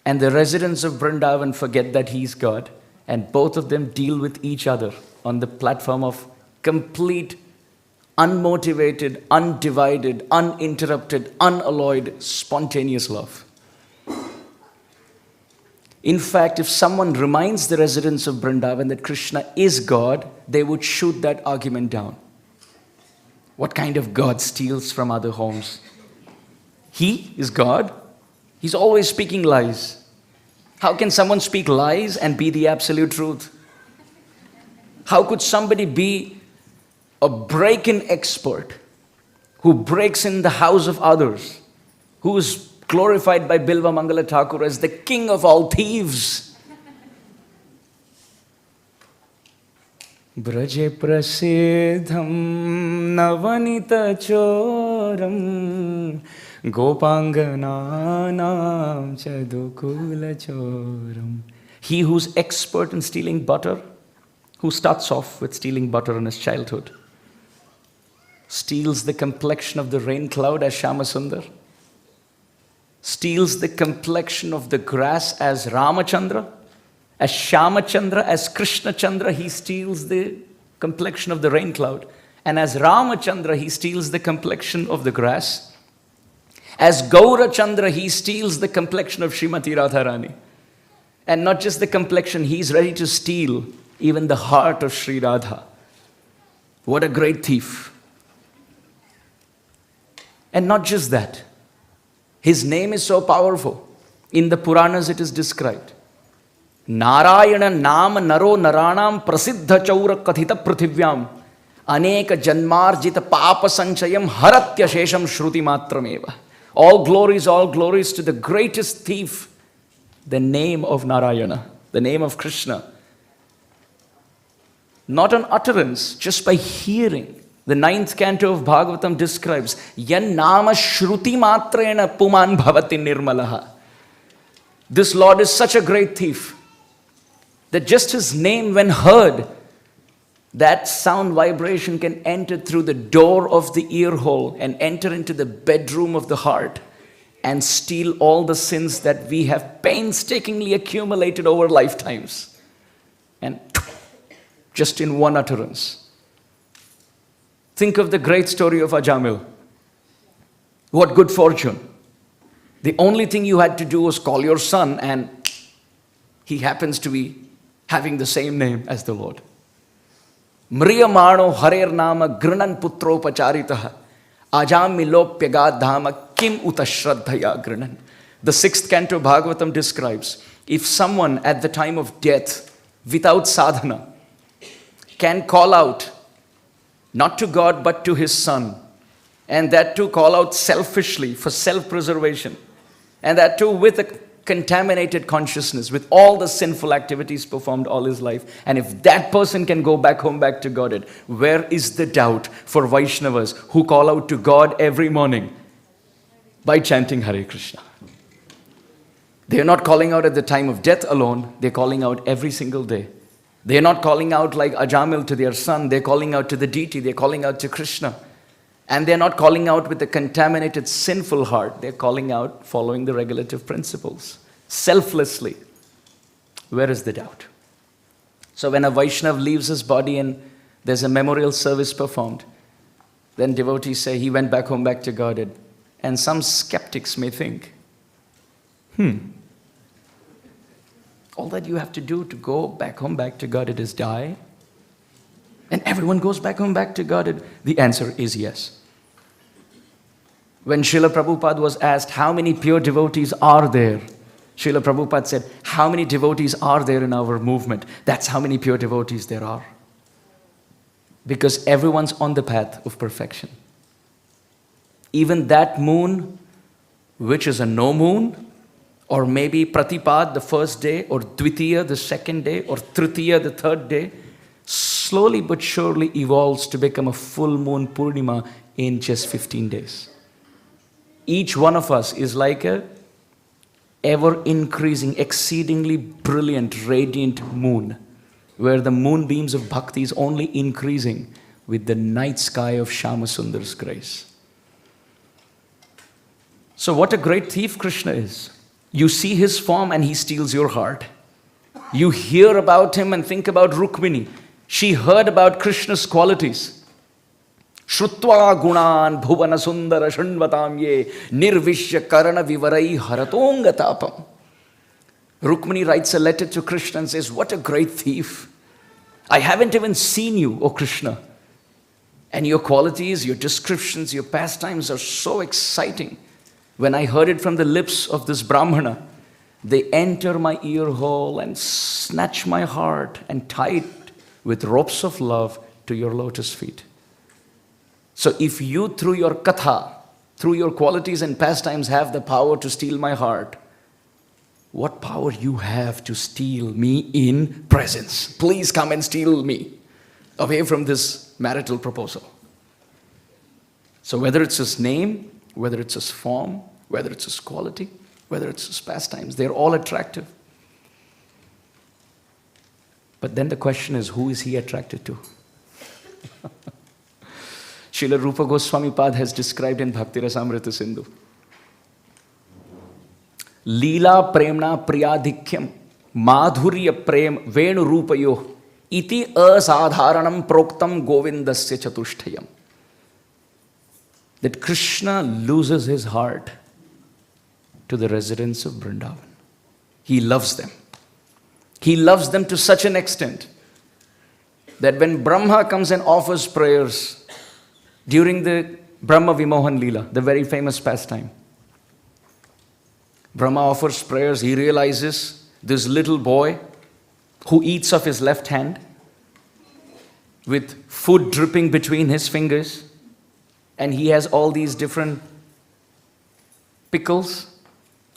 and the residents of Vrindavan forget that he is God, and both of them deal with each other on the platform of complete, unmotivated, undivided, uninterrupted, unalloyed, spontaneous love. In fact, if someone reminds the residents of Vrindavan that Krishna is God, they would shoot that argument down. What kind of God steals from other homes? He is God. He's always speaking lies. How can someone speak lies and be the absolute truth? How could somebody be a break-in expert who breaks in the house of others, who is glorified by Bilva Mangala Thakur as the king of all thieves? Braje prasidham navanita choram gopangananam chadukula choram. He who's expert in stealing butter, who starts off with stealing butter in his childhood, steals the complexion of the rain cloud as Shyamasundar, steals the complexion of the grass as Ramachandra, as Shyamachandra, as Krishna Chandra, he steals the complexion of the rain cloud. And as Ramachandra, he steals the complexion of the grass. As Gaurachandra, he steals the complexion of Srimati Radharani. And not just the complexion, he's ready to steal even the heart of Sri Radha. What a great thief. And not just that. His name is so powerful. In the Puranas it is described. Narayana Nama Naro Naranam Prasiddha Chaura Kathita Prithivyam Aneka Janmarjita Papa Sanchayam Haratya Shesham Shruti Matrameva. All glories to the greatest thief, the name of Narayana, the name of Krishna. Not an utterance, just by hearing. The 9th canto of Bhagavatam describes Yan Nama Shruti Matrena Puman Bhavati Nirmalaha. This Lord is such a great thief that just his name, when heard, that sound vibration can enter through the door of the ear hole and enter into the bedroom of the heart and steal all the sins that we have painstakingly accumulated over lifetimes. And just in one utterance. Think of the great story of Ajamil. What good fortune. The only thing you had to do was call your son, and he happens to be having the same name as the Lord. Mriyamano harer nama grinan putropacharitaha ajamilopyaga dhama kim utashraddhaya grinan. The 6th canto Bhagavatam describes, if someone at the time of death, without sadhana, can call out, not to God but to his son, and that too call out selfishly for self-preservation, and that too with a contaminated consciousness, with all the sinful activities performed all his life, and if that person can go back home, back to Godhead, where is the doubt for Vaishnavas who call out to God every morning by chanting Hare Krishna? They are not calling out at the time of death alone, they're calling out every single day. They're not calling out like Ajamil to their son, they're calling out to the deity, they're calling out to Krishna. And they're not calling out with a contaminated, sinful heart. They're calling out following the regulative principles, selflessly. Where is the doubt? So when a Vaishnav leaves his body and there's a memorial service performed, then devotees say he went back home, back to Godhead. And some skeptics may think, all that you have to do to go back home, back to Godhead is die. And everyone goes back home, back to Godhead. The answer is yes. When Srila Prabhupada was asked, how many pure devotees are there? Srila Prabhupada said, how many devotees are there in our movement? That's how many pure devotees there are. Because everyone's on the path of perfection. Even that moon, which is a no moon, or maybe Pratipad the first day, or Dvitiya the second day, or Tritiya the third day, slowly but surely evolves to become a full moon Purnima in just 15 days. Each one of us is like a ever-increasing, exceedingly brilliant, radiant moon, where the moonbeams of bhakti is only increasing with the night sky of Shama Sundar's grace. So what a great thief Krishna is. You see his form and he steals your heart. You hear about him and think about Rukmini. She heard about Krishna's qualities. Shrutva gunan bhuvana sundara shanvatam ye nirvishya karana vivarai haratonga tapam. Rukmini writes a letter to Krishna and says, what a great thief. I haven't even seen you, O Krishna. And your qualities, your descriptions, your pastimes are so exciting. When I heard it from the lips of this Brahmana, they enter my ear hole and snatch my heart and tie it with ropes of love to your lotus feet. So if you, through your Katha, through your qualities and pastimes, have the power to steal my heart, what power you have to steal me in presence? Please come and steal me away from this marital proposal. So whether it's his name, whether it's his form, whether it's his quality, whether it's his pastimes, they're all attractive. But then the question is, who is he attracted to? Srila Rupa Goswami Pad has described in Bhakti Rasamrita Sindhu. Leela premna priyadhikyam madhurya prem venu rupayo iti asadharanam proktam govindasya chatushtayam. That Krishna loses his heart to the residents of Vrindavan. He loves them. He loves them to such an extent that when Brahma comes and offers prayers during the Brahma Vimohan Leela, the very famous pastime, Brahma offers prayers, he realizes this little boy who eats of his left hand with food dripping between his fingers, and he has all these different pickles,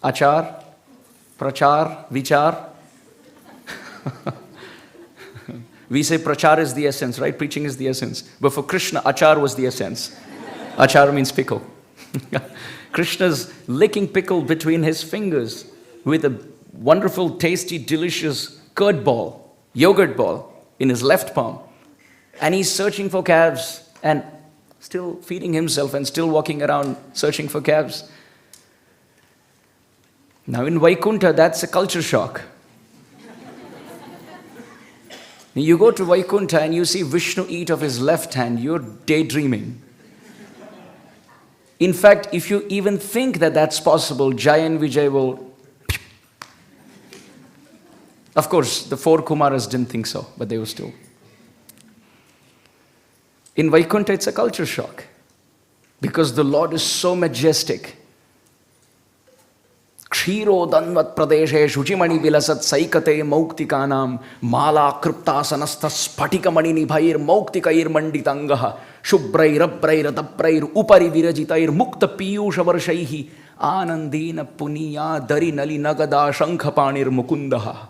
achar, prachar, vichar. We say prachar is the essence, right? Preaching is the essence. But for Krishna, achar was the essence. Achar means pickle. Krishna's licking pickle between his fingers with a wonderful, tasty, delicious curd ball, yogurt ball in his left palm. And he's searching for calves and still feeding himself and still walking around searching for calves. Now in Vaikuntha, that's a culture shock. You go to Vaikuntha and you see Vishnu eat of his left hand, you're daydreaming. In fact, if you even think that that's possible, Jay and Vijay will... Of course, the four Kumaras didn't think so, but they were still. In Vaikuntha, it's a culture shock because the Lord is so majestic. Kshiro danvat pradeshe shuchimani vilasat saikate mauktikanam mala kriptasanastha spatikamani nibhair mauktikayir manditangaha shubrair abrair adabrair upari virajitair mukta piyusha varshaihi anandina puniya dari nali nagada shankhapanir mukundaha.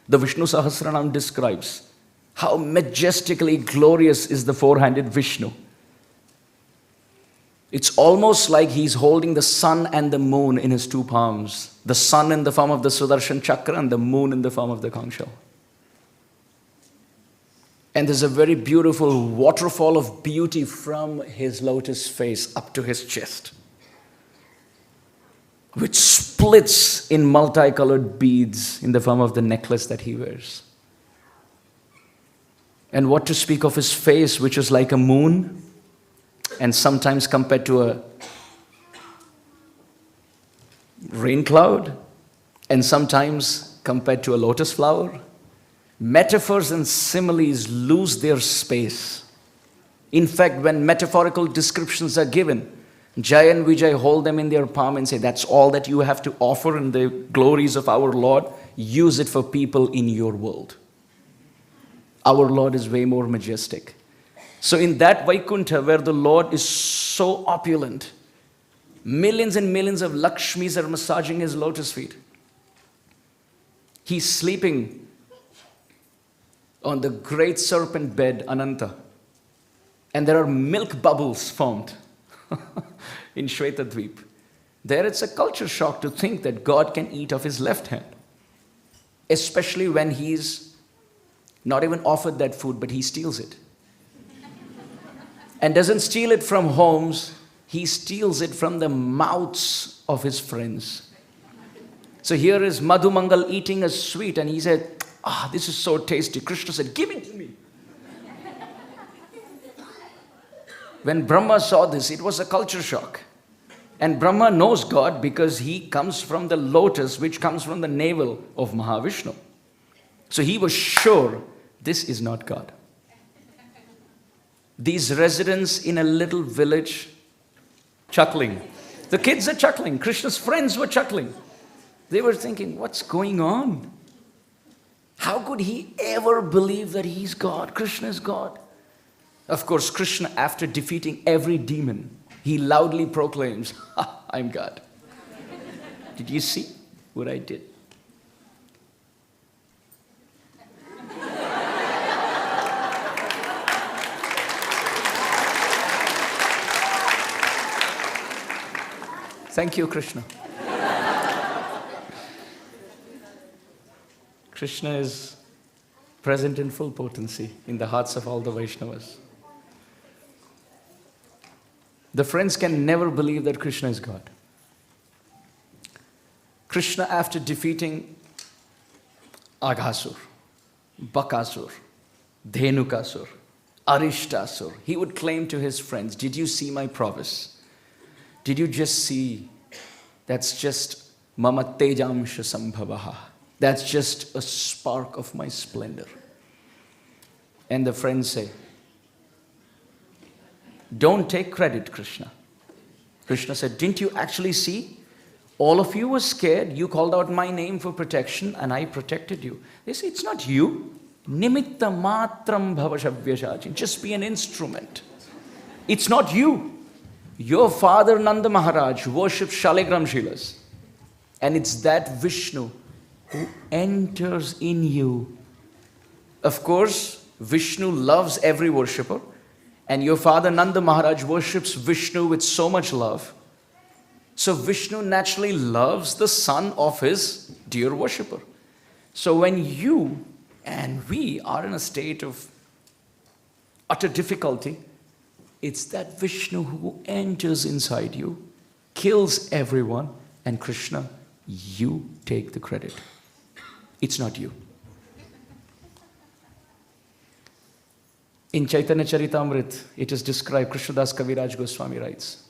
The Vishnu Sahasranam describes how majestically glorious is the four-handed Vishnu. It's almost like he's holding the sun and the moon in his two palms. The sun in the form of the Sudarshan Chakra and the moon in the form of the conch shell. And there's a very beautiful waterfall of beauty from his lotus face up to his chest, which splits in multicolored beads in the form of the necklace that he wears. And what to speak of his face, which is like a moon, and sometimes compared to a rain cloud, and sometimes compared to a lotus flower. Metaphors and similes lose their space. In fact, when metaphorical descriptions are given, Jai and Vijay hold them in their palm and say, that's all that you have to offer in the glories of our Lord. Use it for people in your world. Our Lord is way more majestic. So in that Vaikuntha where the Lord is so opulent, millions and millions of Lakshmis are massaging his lotus feet. He's sleeping on the great serpent bed, Ananta. And there are milk bubbles formed in Shvetadvip. There it's a culture shock to think that God can eat of his left hand. Especially when he's not even offered that food, but he steals it. And doesn't steal it from homes, he steals it from the mouths of his friends. So here is Madhumangal eating a sweet and he said, this is so tasty. Krishna said, give it to me. When Brahma saw this, it was a culture shock. And Brahma knows God because he comes from the lotus which comes from the navel of Mahavishnu. So he was sure this is not God. These residents in a little village chuckling. The kids are chuckling. Krishna's friends were chuckling. They were thinking, what's going on? How could he ever believe that he's God? Krishna is God. Of course, Krishna, after defeating every demon, he loudly proclaims, I'm God. Did you see what I did? Thank you, Krishna. Krishna is present in full potency in the hearts of all the Vaishnavas. The friends can never believe that Krishna is God. Krishna, after defeating Aghasur, Bakasur, Dhenukasur, Arishtasur, he would claim to his friends, did you see my prowess? Did you just see? That's just Mama Tejamsha Sambhavaha. That's just a spark of my splendor. And the friends say, don't take credit, Krishna. Krishna said, didn't you actually see? All of you were scared. You called out my name for protection and I protected you. They say, it's not you. Nimitta matram bhavashavyashachin. Just be an instrument. It's not you. Your father Nanda Maharaj worships Shaligram Shilas. And it's that Vishnu who enters in you. Of course, Vishnu loves every worshipper. And your father Nanda Maharaj worships Vishnu with so much love. So Vishnu naturally loves the son of his dear worshipper. So when you and we are in a state of utter difficulty, it's that Vishnu who enters inside you, kills everyone, and Krishna, you take the credit. It's not you. In Chaitanya Charitamrita, it is described, Krishnadas Kaviraj Goswami writes,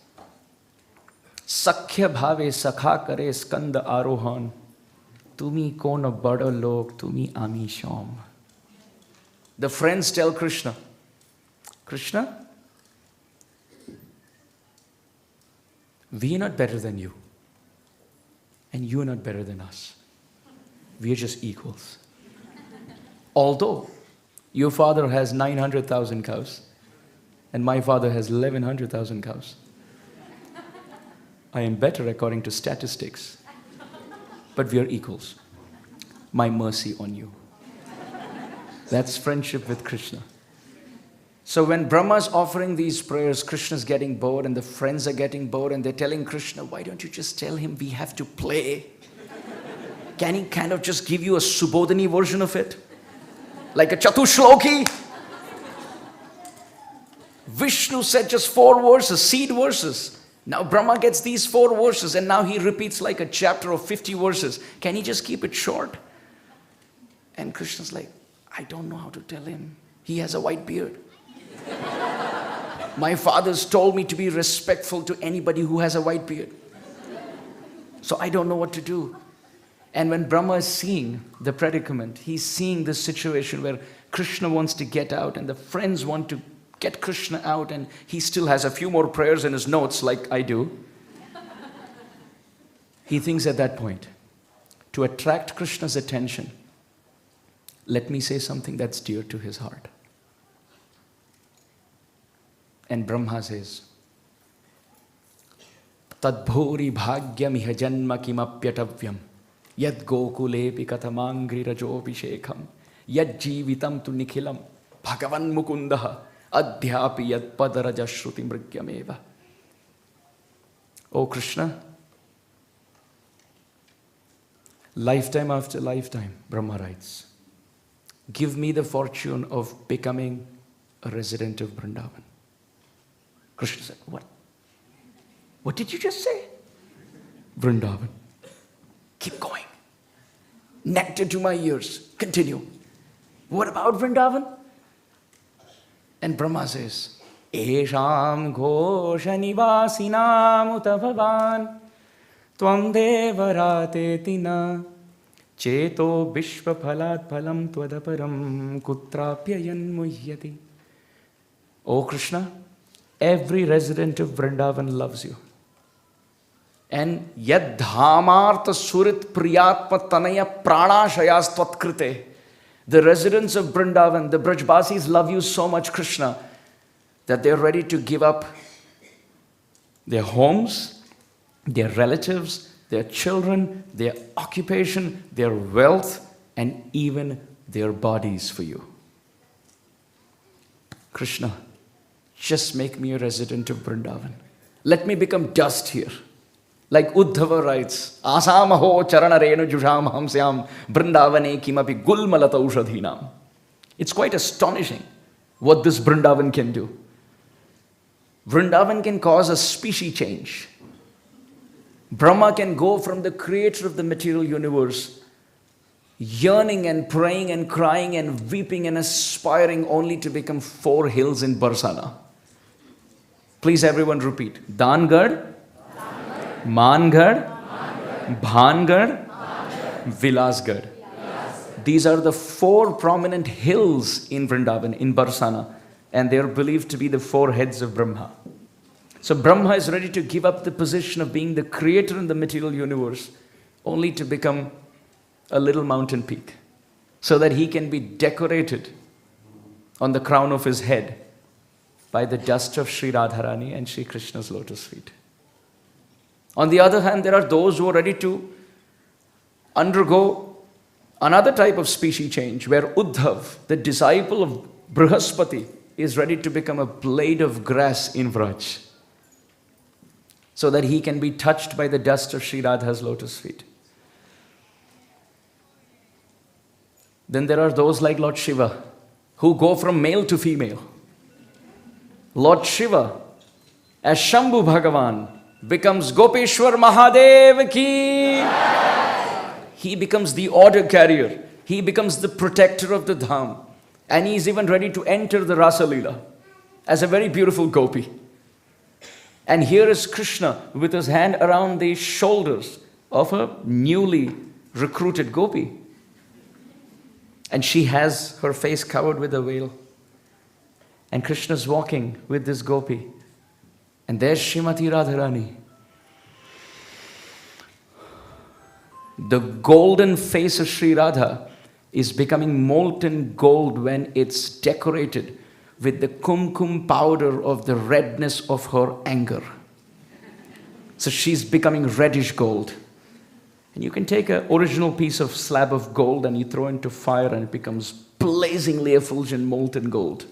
Sakhya bhave sakha kare skanda arohan, tumi kona bada log, tumi ami sham. The friends tell Krishna, Krishna, we are not better than you. And you are not better than us. We are just equals. Although your father has 900,000 cows and my father has 1,100,000 cows. I am better according to statistics. But we are equals. My mercy on you. That's friendship with Krishna. So when Brahma's offering these prayers, Krishna's getting bored and the friends are getting bored and they're telling Krishna, why don't you just tell him we have to play? Can he kind of just give you a Subodhini version of it? Like a Chatushloki? Vishnu said just 4 verses, seed verses. Now Brahma gets these 4 verses and now he repeats like a chapter of 50 verses. Can he just keep it short? And Krishna's like, I don't know how to tell him. He has a white beard. My father's told me to be respectful to anybody who has a white beard. So I don't know what to do. And when Brahma is seeing the predicament, he's seeing this situation where Krishna wants to get out and the friends want to get Krishna out, and he still has a few more prayers in his notes like I do. He thinks at that point, to attract Krishna's attention, let me say something that's dear to his heart. And Brahma says, Tadbhori bhagyamiha janma kimapyatavyam yad gokulepi katamangri rajobhishekam yad jivitam tu nikhilam bhagavan mukundaha adhyapi yad padaraja shruti mrigyameva. Oh Krishna, lifetime after lifetime, Brahma writes, give me the fortune of becoming a resident of Vrindavan. Krishna said, what? What did you just say? Vrindavan. Keep going. Nectar to my ears. Continue. What about Vrindavan? And Brahma says, Esham ghosha nivasinam uta bhavan tvam devarate tina cheto vishva phalat phalam tvadaparam kutrapyayan muhyati. O Krishna, every resident of Vrindavan loves you. And yad dhamartha surit priyatma tanaya pranashayas tvatkrite. The residents of Vrindavan, the Brajbasis, love you so much, Krishna, that they're ready to give up their homes, their relatives, their children, their occupation, their wealth, and even their bodies for you. Krishna, just make me a resident of Vrindavan. Let me become dust here. Like Uddhava writes, Asamaho charanarenu jusham hamsyam Vrindavane kimapi gulmalata ushadhinam. It's quite astonishing what this Vrindavan can do. Vrindavan can cause a species change. Brahma can go from the creator of the material universe, yearning and praying and crying and weeping and aspiring only to become 4 hills in Barsana. Please everyone repeat. Dangad, Mangad, Bhangad, Vilasgad. These are the 4 prominent hills in Vrindavan, in Barsana, and they are believed to be the 4 heads of Brahma. So Brahma is ready to give up the position of being the creator in the material universe only to become a little mountain peak so that he can be decorated on the crown of his head by the dust of Sri Radharani and Sri Krishna's lotus feet. On the other hand, there are those who are ready to undergo another type of species change where Uddhav, the disciple of Brihaspati, is ready to become a blade of grass in Vraj so that he can be touched by the dust of Sri Radha's lotus feet. Then there are those like Lord Shiva who go from male to female. Lord Shiva, as Shambhu Bhagavan, becomes Gopeshwar Mahadev ki. He becomes the order carrier. He becomes the protector of the Dham. And he is even ready to enter the Rasa Leela as a very beautiful gopi. And here is Krishna with his hand around the shoulders of a newly recruited gopi. And she has her face covered with a veil. And Krishna's walking with this gopi. And there's Srimati Radharani. The golden face of Sri Radha is becoming molten gold when it's decorated with the kumkum powder of the redness of her anger. So she's becoming reddish gold. And you can take an original piece of slab of gold and you throw into fire and it becomes blazingly effulgent molten gold.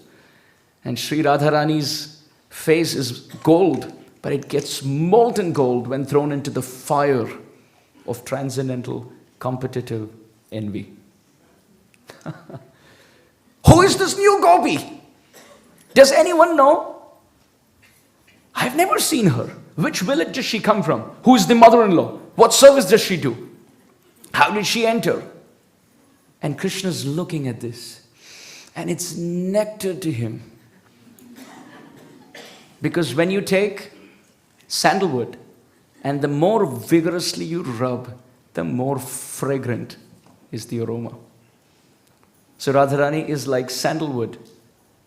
And Sri Radharani's face is gold, but it gets molten gold when thrown into the fire of transcendental competitive envy. Who is this new gopi? Does anyone know? I've never seen her. Which village does she come from? Who is the mother-in-law? What service does she do? How did she enter? And Krishna's looking at this. And it's nectar to him. Because when you take sandalwood and the more vigorously you rub, the more fragrant is the aroma. So Radharani is like sandalwood,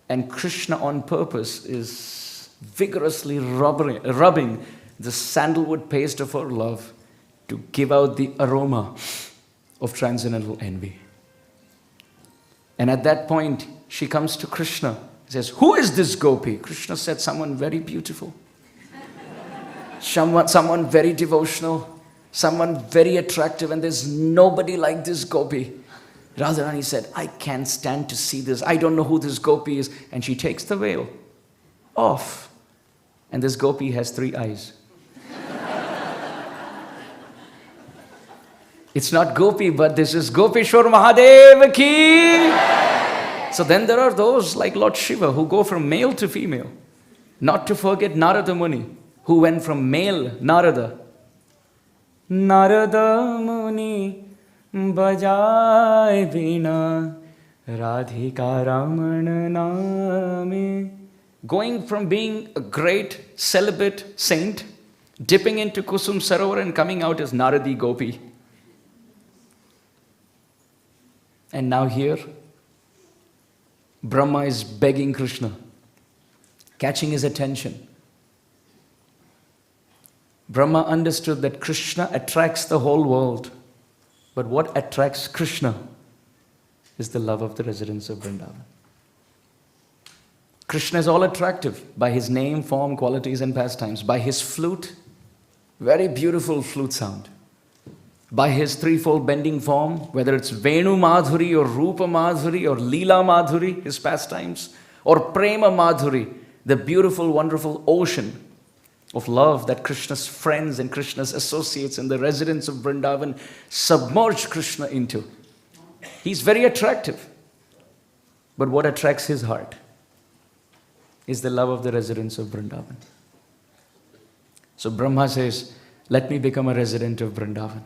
and Krishna on purpose is vigorously rubbing the sandalwood paste of her love to give out the aroma of transcendental envy. And at that point, she comes to Krishna, says, "Who is this gopi?" Krishna said, "Someone very beautiful, someone very devotional, someone very attractive, and there's nobody like this gopi." Radharani said, "I can't stand to see this. I don't know who this gopi is." And she takes the veil off. And this gopi has 3 eyes. It's not gopi, but this is Gopishwar Mahadev ki. So then there are those like Lord Shiva who go from male to female. Not to forget Narada Muni, who went from male Narada. Narada Muni bajai veena Radhika Ramana name. Going from being a great celibate saint, dipping into Kusum Sarovar and coming out as Naradi Gopi. And now here, Brahma is begging Krishna, catching his attention. Brahma understood that Krishna attracts the whole world. But what attracts Krishna is the love of the residents of Vrindavan. Krishna is all attractive by his name, form, qualities and pastimes. By his flute, very beautiful flute sound. By his threefold bending form, whether it's Venu Madhuri or Rupa Madhuri or Leela Madhuri, his pastimes, or Prema Madhuri, the beautiful, wonderful ocean of love that Krishna's friends and Krishna's associates and the residents of Vrindavan submerge Krishna into. He's very attractive. But what attracts his heart is the love of the residents of Vrindavan. So Brahma says, "Let me become a resident of Vrindavan."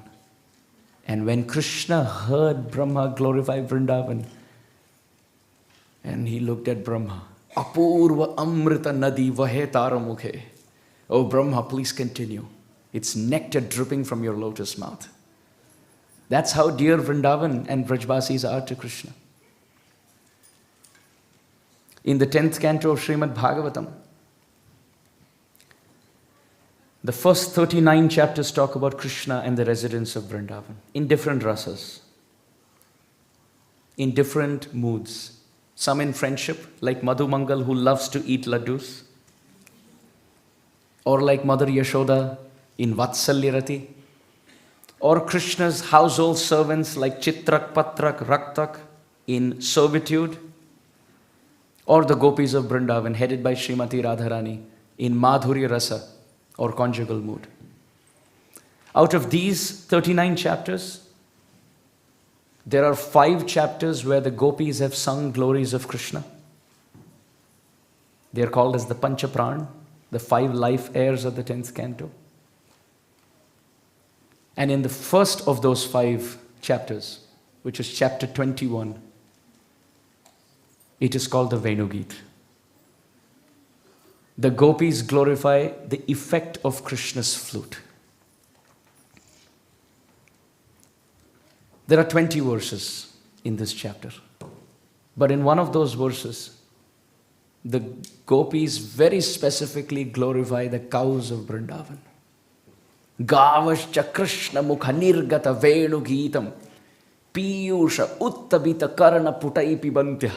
And when Krishna heard Brahma glorify Vrindavan, and he looked at Brahma, "Apurva Amrita Nadi Vahe Taramukhe." "Oh Brahma, please continue. It's nectar dripping from your lotus mouth." That's how dear Vrindavan and Vrajvasis are to Krishna. In the 10th canto of Srimad Bhagavatam, the first 39 chapters talk about Krishna and the residents of Vrindavan in different rasas, in different moods. Some in friendship, like Madhu Mangal, who loves to eat laddus, or like Mother Yashoda in Vatsalyarati, or Krishna's household servants like Chitrak, Patrak, Raktak in servitude, or the gopis of Vrindavan headed by Srimati Radharani in Madhurya Rasa or conjugal mood. Out of these 39 chapters, there are 5 chapters where the gopis have sung glories of Krishna. They are called as the Panchapran, the 5 life airs of the 10th canto. And in the first of those 5 chapters, which is chapter 21, it is called the Venugeet. The gopis glorify the effect of Krishna's flute. There are 20 verses in this chapter. But in one of those verses, the gopis very specifically glorify the cows of Vrindavan. Gavascha Krishna mukha nirgata venu geetam piyusha uttabita karana putai pibantya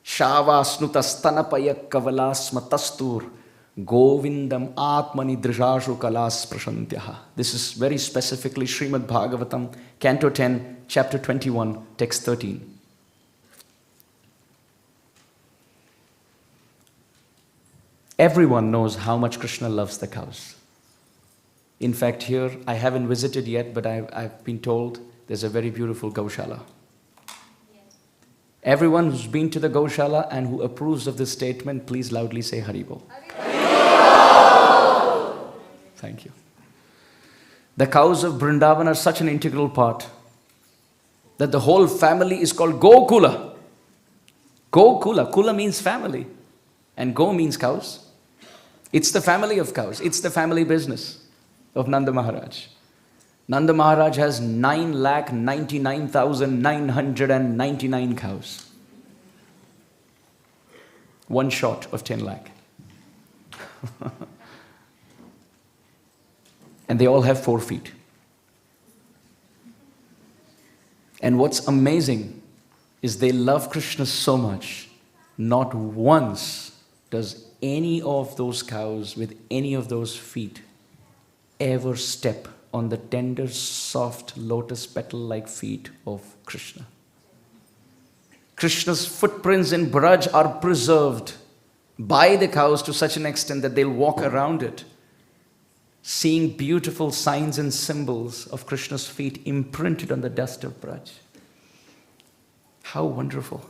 shavasnuta stanapaya kavalasma tastur govindam atmani drisashu kalas prashantyaha. This is very specifically Srimad Bhagavatam, Canto 10, Chapter 21, Text 13. Everyone knows how much Krishna loves the cows. In fact, here, I haven't visited yet, but I've been told there's a very beautiful Gaushala. Everyone who's been to the Gaushala and who approves of this statement, please loudly say Haribol. Thank you. The cows of Vrindavan are such an integral part that the whole family is called Gokula. Gokula. Kula means family. And Go means cows. It's the family of cows. It's the family business of Nanda Maharaj. Nanda Maharaj has 9,99,999 cows. One short of 10 lakh. And they all have 4 feet. And what's amazing is they love Krishna so much, not once does any of those cows with any of those feet ever step on the tender, soft, lotus petal-like feet of Krishna. Krishna's footprints in Vraj are preserved by the cows to such an extent that they'll walk around it, seeing beautiful signs and symbols of Krishna's feet imprinted on the dust of Vraj. How wonderful.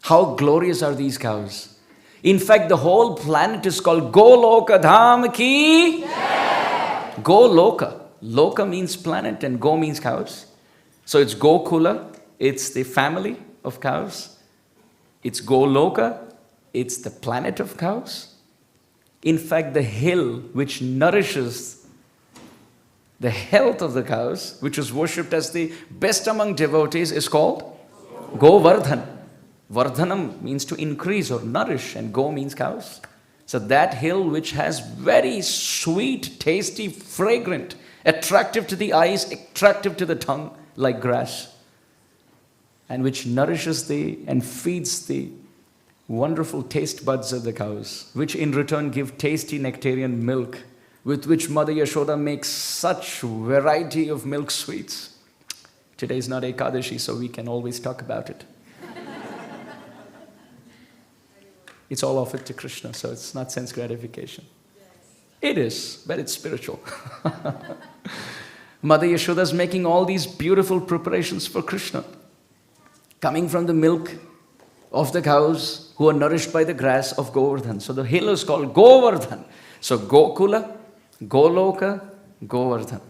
How glorious are these cows. In fact, the whole planet is called Goloka Dham Ki. Yeah. Goloka. Loka means planet and Go means cows. So it's Gokula, it's the family of cows. It's Goloka, it's the planet of cows. In fact, the hill which nourishes the health of the cows, which is worshipped as the best among devotees, is called Govardhan. Vardhanam means to increase or nourish, and Go means cows. So that hill which has very sweet, tasty, fragrant, attractive to the eyes, attractive to the tongue, like grass, and which nourishes and feeds the wonderful taste buds of the cows, which in return give tasty nectarian milk, with which Mother Yashoda makes such variety of milk sweets. Today is not Ekadashi, so we can always talk about it. It's all offered to Krishna, so it's not sense gratification. It is, but it's spiritual. Mother Yashoda is making all these beautiful preparations for Krishna, coming from the milk of the cows who are nourished by the grass of Govardhan. So the hill is called Govardhan. So Gokula, Goloka, Govardhan.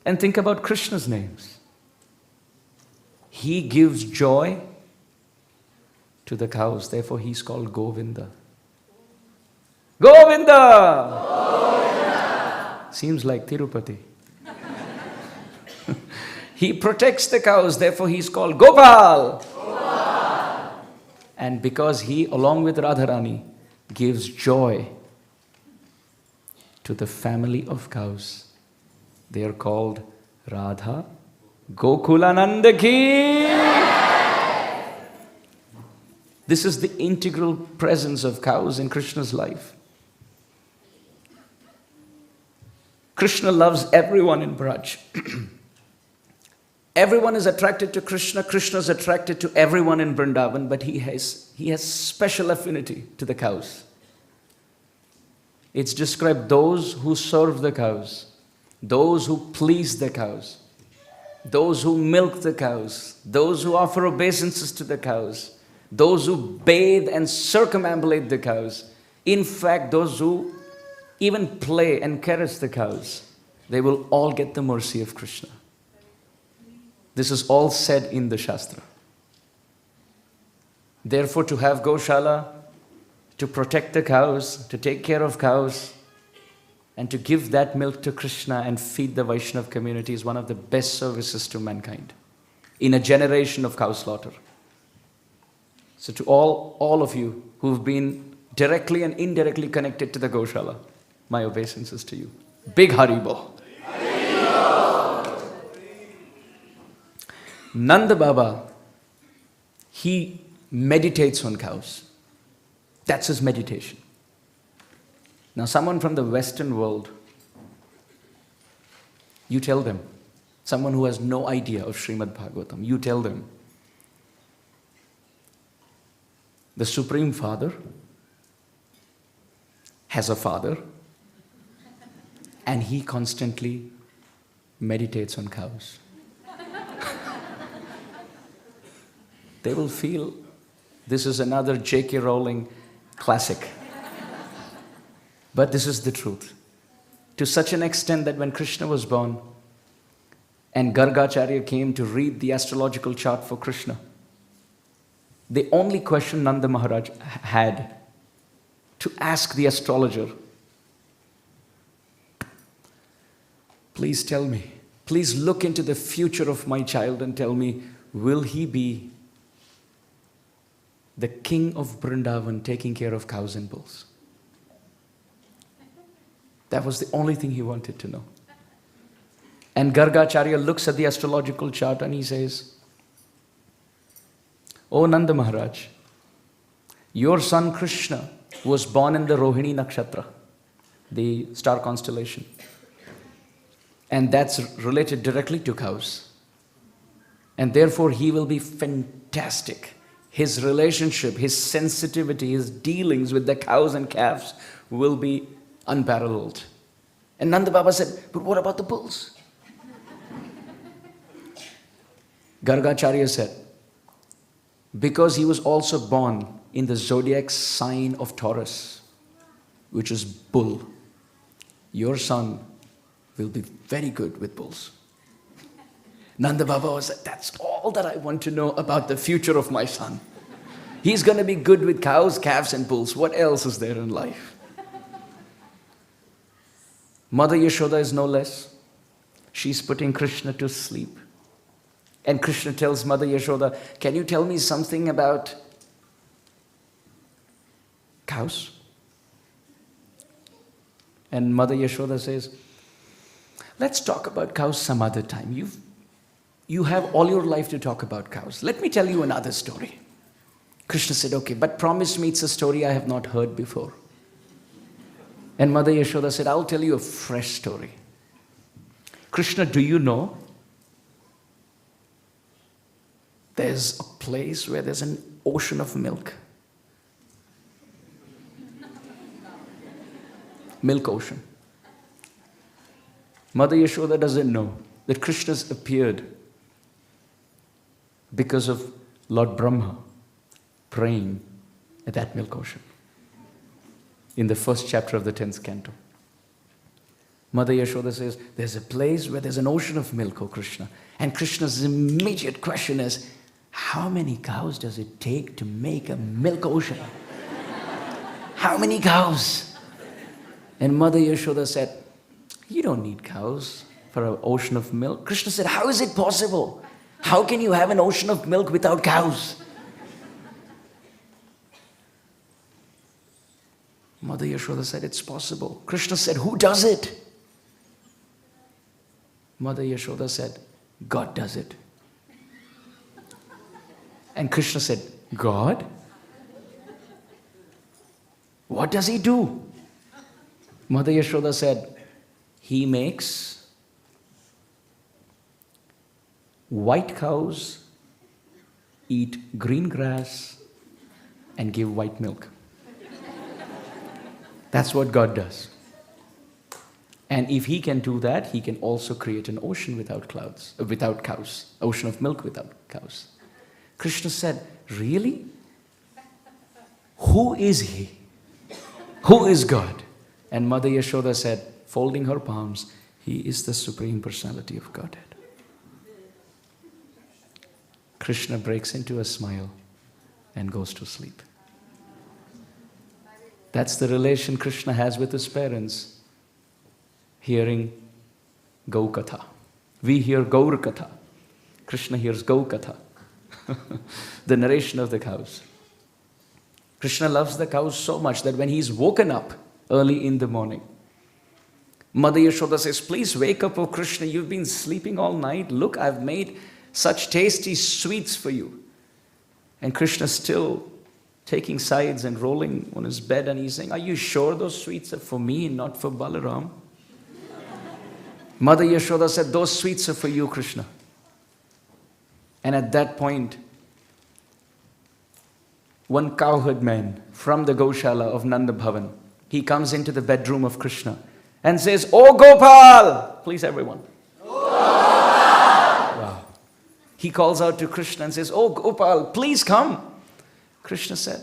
And think about Krishna's names. He gives joy to the cows, therefore he's called Govinda. Govinda! Govinda! Seems like Tirupati. He protects the cows, therefore he's called Gopal. Gopal! And because he, along with Radharani, gives joy to the family of cows, they are called Radha Gokulananda Ki. This is the integral presence of cows in Krishna's life. Krishna loves everyone in Vraj. Everyone is attracted to Krishna. Krishna is attracted to everyone in Vrindavan, but he has special affinity to the cows. It's described those who serve the cows, those who please the cows, those who milk the cows, those who offer obeisances to the cows, those who bathe and circumambulate the cows. In fact, those who even play and caress the cows, they will all get the mercy of Krishna. This is all said in the Shastra. Therefore, to have Goshala, to protect the cows, to take care of cows, and to give that milk to Krishna and feed the Vaishnava community is one of the best services to mankind in a generation of cow slaughter. So to all of you who've been directly and indirectly connected to the Goshala, my obeisances to you. Big Haribo. Nanda Baba, he meditates on cows. That's his meditation. Now someone from the Western world, you tell them, someone who has no idea of Srimad Bhagavatam, you tell them, the Supreme Father has a father and he constantly meditates on cows. They will feel this is another J.K. Rowling classic. But this is the truth. To such an extent that when Krishna was born and Gargacharya came to read the astrological chart for Krishna, the only question Nanda Maharaj had to ask the astrologer, please tell me, please look into the future of my child and tell me, will he be the king of Vrindavan taking care of cows and bulls? That was the only thing he wanted to know. And Gargacharya looks at the astrological chart and he says, "O Nanda Maharaj, your son Krishna was born in the Rohini Nakshatra, the star constellation. And that's related directly to cows. And therefore he will be fantastic. His relationship, his sensitivity, his dealings with the cows and calves will be unparalleled." And Nanda Baba said, "But what about the bulls?" Gargacharya said, because he was also born in the zodiac sign of Taurus, which is bull, your son will be very good with bulls. Nanda Baba was like, that's all that I want to know about the future of my son. He's going to be good with cows, calves and bulls. What else is there in life? Mother Yashoda is no less. She's putting Krishna to sleep. And Krishna tells Mother Yashoda, can you tell me something about cows? And Mother Yashoda says, let's talk about cows some other time. You have all your life to talk about cows. Let me tell you another story. Krishna said, okay, but promise me it's a story I have not heard before. And Mother Yashoda said, I'll tell you a fresh story. Krishna, do you know there's a place where there's an ocean of milk? Milk ocean. Mother Yashoda doesn't know that Krishna's appeared because of Lord Brahma praying at that milk ocean in the first chapter of the 10th canto. Mother Yashoda says, there's a place where there's an ocean of milk, O Krishna. And Krishna's immediate question is, how many cows does it take to make a milk ocean? How many cows? And Mother Yashoda said, you don't need cows for an ocean of milk. Krishna said, how is it possible? How can you have an ocean of milk without cows? Mother Yashoda said, it's possible. Krishna said, who does it? Mother Yashoda said, God does it. And Krishna said, God? What does he do? Mother Yashoda said, he makes white cows eat green grass and give white milk. That's what God does. And if he can do that, he can also create an ocean without cows, ocean of milk without cows. Krishna said, really? Who is he? Who is God? And Mother Yashoda said, folding her palms, he is the Supreme Personality of Godhead. Krishna breaks into a smile and goes to sleep. That's the relation Krishna has with his parents, hearing Gau Katha. We hear Gaur Katha. Krishna hears Gau Katha, the narration of the cows. Krishna loves the cows so much that when he's woken up early in the morning, Mother Yashoda says, please wake up, O Krishna, you've been sleeping all night. Look, I've made such tasty sweets for you. And Krishna's still taking sides and rolling on his bed, and he's saying, are you sure those sweets are for me and not for Balaram? Mother Yashoda said, those sweets are for you, Krishna. And at that point, one cowherd man from the Gaushala of Nanda Bhavan, he comes into the bedroom of Krishna and says, "Oh Gopal!" Please everyone. Wow. He calls out to Krishna and says, "Oh Gopal, please come." Krishna said,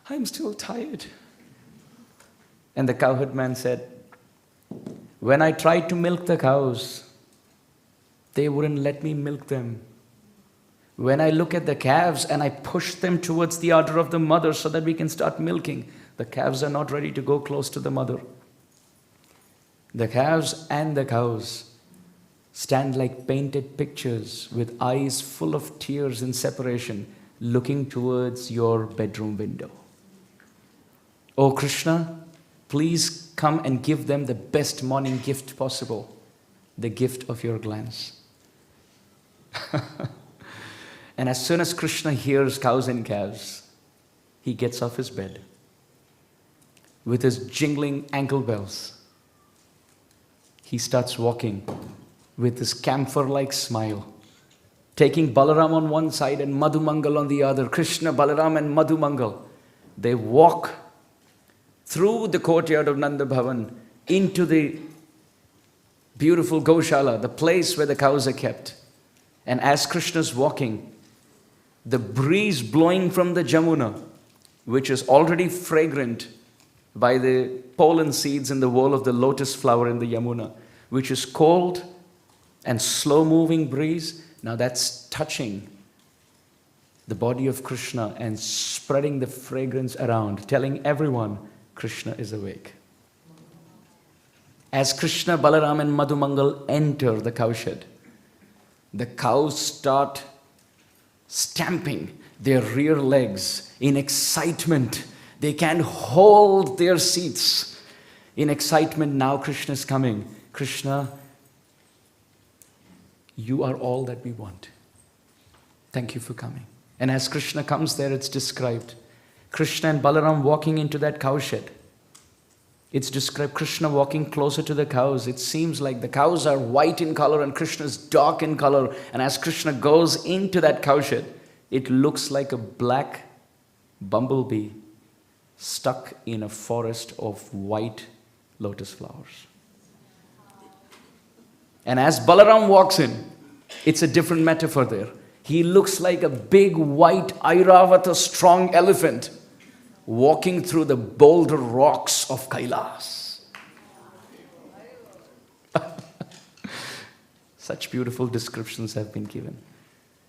"I'm still tired." And the cowherd man said, When I tried to milk the cows, they wouldn't let me milk them. When I look at the calves and I push them towards the udder of the mother so that we can start milking, the calves are not ready to go close to the mother. The calves and the cows stand like painted pictures with eyes full of tears in separation, looking towards your bedroom window. Oh Krishna, please come and give them the best morning gift possible, the gift of your glance. And as soon as Krishna hears cows and calves, he gets off his bed with his jingling ankle bells. He starts walking with his camphor-like smile, taking Balaram on one side and Madhumangal on the other. Krishna, Balaram and Madhumangal, they walk through the courtyard of Nanda Bhavan into the beautiful Goshala, the place where the cows are kept. And as Krishna's walking, the breeze blowing from the Jamuna, which is already fragrant by the pollen seeds in the wall of the lotus flower in the Yamuna, which is cold and slow-moving breeze, now that's touching the body of Krishna and spreading the fragrance around, telling everyone Krishna is awake. As Krishna, Balaram and Madhumangal enter the cowshed, the cows start stamping their rear legs in excitement. They can't hold their seats. In excitement, now Krishna is coming. Krishna, you are all that we want. Thank you for coming. And as Krishna comes there, it's described. Krishna and Balaram walking into that cowshed. It's described Krishna walking closer to the cows. It seems like the cows are white in color and Krishna is dark in color. And as Krishna goes into that cowshed, it looks like a black bumblebee stuck in a forest of white lotus flowers. And as Balaram walks in, it's a different metaphor there. He looks like a big white Airavata strong elephant walking through the boulder rocks of Kailas. Such beautiful descriptions have been given.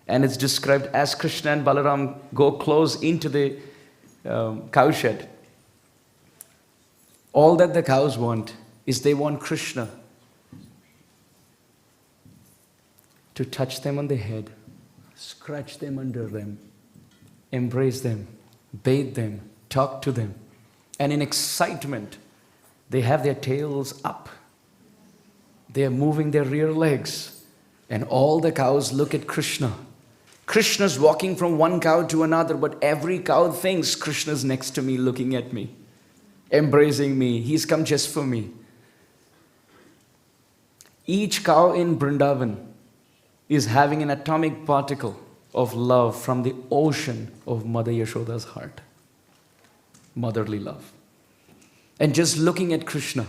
And it's described as Krishna and Balaram go close into the cowshed. All that the cows want is they want Krishna to touch them on the head, scratch them under them, embrace them, bathe them, talk to them. And in excitement, they have their tails up. They are moving their rear legs. And all the cows look at Krishna. Krishna's walking from one cow to another, but every cow thinks Krishna's next to me, looking at me, embracing me. He's come just for me. Each cow in Vrindavan is having an atomic particle of love from the ocean of Mother Yashoda's heart. Motherly love. And just looking at Krishna,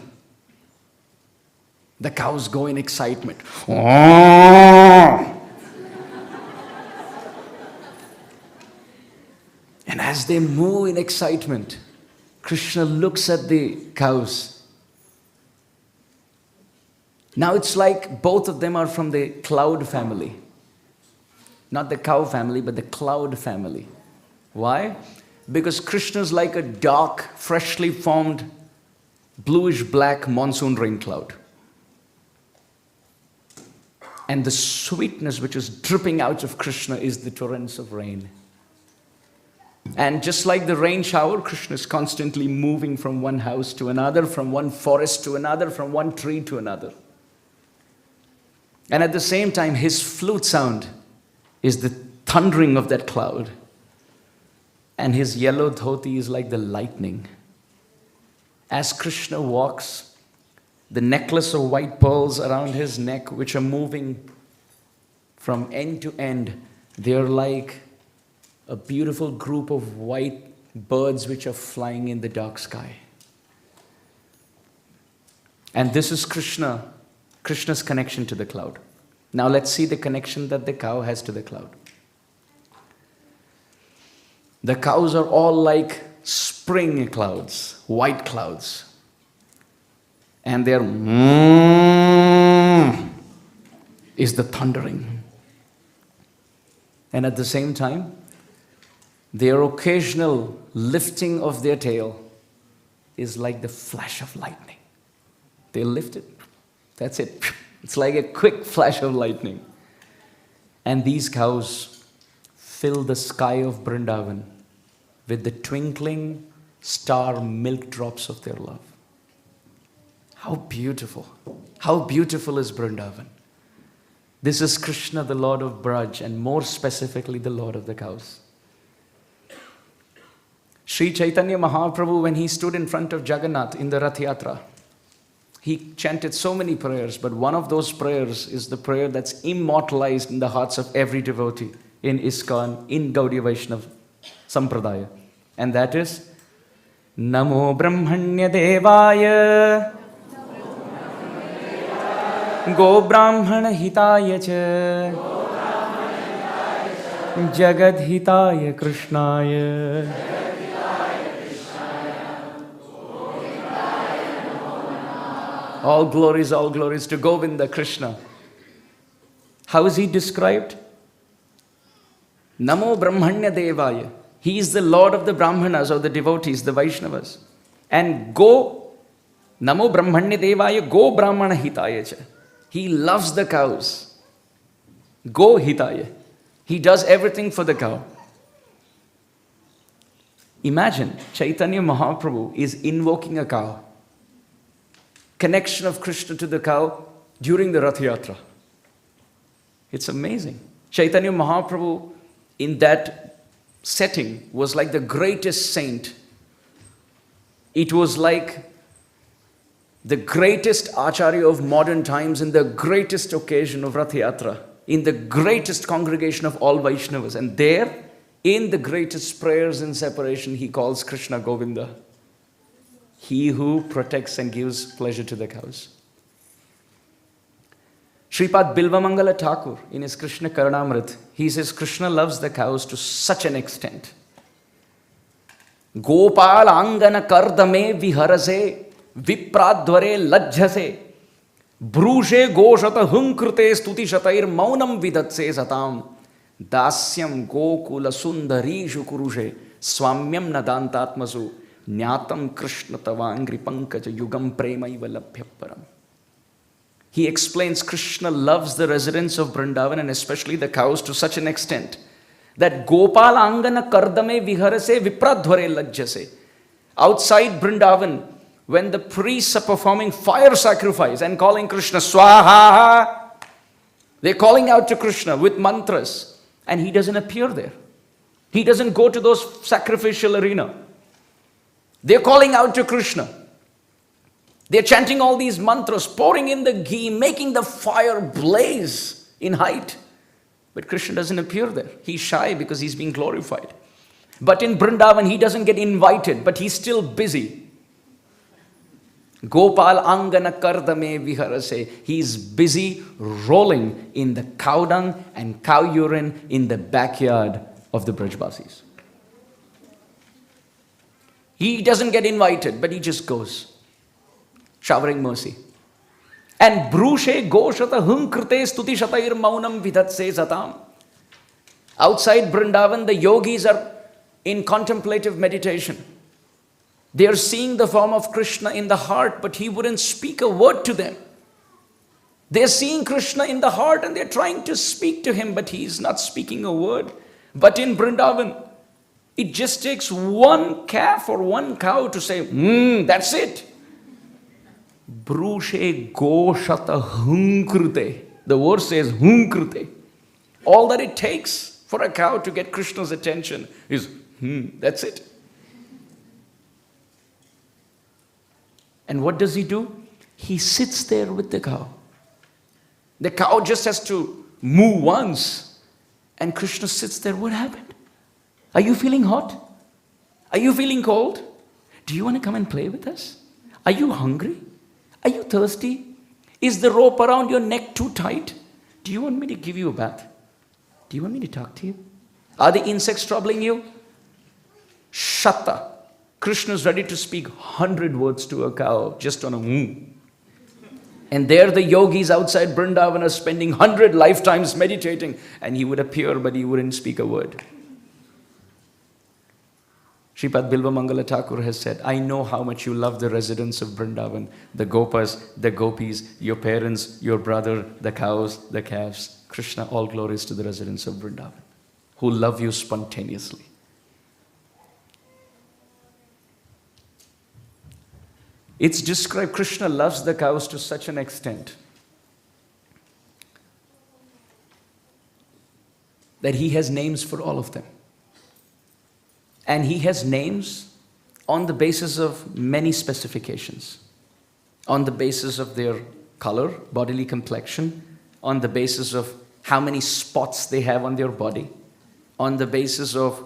the cows go in excitement. And as they move in excitement, Krishna looks at the cows. Now it's like both of them are from the cloud family. Not the cow family, but the cloud family. Why? Because Krishna's like a dark, freshly formed, bluish-black monsoon rain cloud. And the sweetness which is dripping out of Krishna is the torrents of rain. And just like the rain shower, Krishna is constantly moving from one house to another, from one forest to another, from one tree to another. And at the same time, his flute sound is the thundering of that cloud. And his yellow dhoti is like the lightning. As Krishna walks, the necklace of white pearls around his neck, which are moving from end to end, they're like a beautiful group of white birds which are flying in the dark sky. And this is Krishna's connection to the cloud. Now let's see the connection that the cow has to the cloud. The cows are all like spring clouds, white clouds. and their is the thundering. And at the same time, their occasional lifting of their tail is like the flash of lightning. They lift it. That's it. It's like a quick flash of lightning. And these cows fill the sky of Vrindavan with the twinkling star milk drops of their love. How beautiful. How beautiful is Vrindavan. This is Krishna, the Lord of Braj, and more specifically, the Lord of the cows. Sri Chaitanya Mahaprabhu, when he stood in front of Jagannath in the Rath Yatra, he chanted so many prayers, but one of those prayers is the prayer that's immortalized in the hearts of every devotee in ISKCON, in Gaudiya Vaishnava Sampradaya. And that is, Namo Brahmanya Devaya Go Brahmana Hitaya Cha Jagad Hitaya Krishnaya. All glories to Govinda Krishna. How is he described? Namo Brahmanya Devaya. He is the Lord of the Brahmanas, or the devotees, the Vaishnavas. And go, Namo Brahmanya Devaya, go Brahmana Hitaya Cha. He loves the cows. Go Hitaya. He does everything for the cow. Imagine Chaitanya Mahaprabhu is invoking a cow. Connection of Krishna to the cow during the Rath Yatra. It's amazing. Chaitanya Mahaprabhu in that setting was like the greatest saint. It was like the greatest Acharya of modern times in the greatest occasion of Rath Yatra, in the greatest congregation of all Vaishnavas. And there, in the greatest prayers in separation, he calls Krishna Govinda. He who protects and gives pleasure to the cows. Sripad Bilvamangala Thakur, in his Krishna Karanamrit, he says Krishna loves the cows to such an extent. Gopal angana kardame viharase vipradvare lajjase brushe goshata hunkrute stuti shatair maunam vidatse satam dasyam gokula sundarishu kurushe swamyam nadantatmasu Nyatam Krishna Tavangri Pankaja Yugam Premaiva Labhyaparam. He explains Krishna loves the residents of Vrindavan and especially the cows to such an extent that Gopal Angana Kardame Viharase Vipradhvare Lajjase. Outside Vrindavan, when the priests are performing fire sacrifice and calling Krishna Swaha, they're calling out to Krishna with mantras and he doesn't appear there. He doesn't go to those sacrificial arena. They're calling out to Krishna. They're chanting all these mantras, pouring in the ghee, making the fire blaze in height. But Krishna doesn't appear there. He's shy because he's being glorified. But in Vrindavan, he doesn't get invited, but he's still busy. Gopal Angana Kardame Viharase. He's busy rolling in the cow dung and cow urine in the backyard of the Brajbasis. He doesn't get invited, but he just goes, showering mercy. And Brushe Goshata Hunkrte Stuti Shatair Maunam Vidatse Satam. Outside Vrindavan, the yogis are in contemplative meditation. They are seeing the form of Krishna in the heart, but he wouldn't speak a word to them. They're seeing Krishna in the heart and they're trying to speak to him, but he's not speaking a word. But in Vrindavan, it just takes one calf or one cow to say, that's it. Brushe goshata hunkrute. The word says hunkrute. All that it takes for a cow to get Krishna's attention is, that's it. And what does he do? He sits there with the cow. The cow just has to moo once, and Krishna sits there. What happened? Are you feeling hot? Are you feeling cold? Do you want to come and play with us? Are you hungry? Are you thirsty? Is the rope around your neck too tight? Do you want me to give you a bath? Do you want me to talk to you? Are the insects troubling you? Shatta. Krishna is ready to speak 100 words to a cow just on a moo. And there the yogis outside Vrindavan are spending 100 lifetimes meditating, and he would appear, but he wouldn't speak a word. Sripad Bilva Mangala Thakur has said, I know how much you love the residents of Vrindavan, the gopas, the gopis, your parents, your brother, the cows, the calves. Krishna, all glories to the residents of Vrindavan, who love you spontaneously. It's described, Krishna loves the cows to such an extent that he has names for all of them. And he has names on the basis of many specifications. On the basis of their color, bodily complexion, on the basis of how many spots they have on their body, on the basis of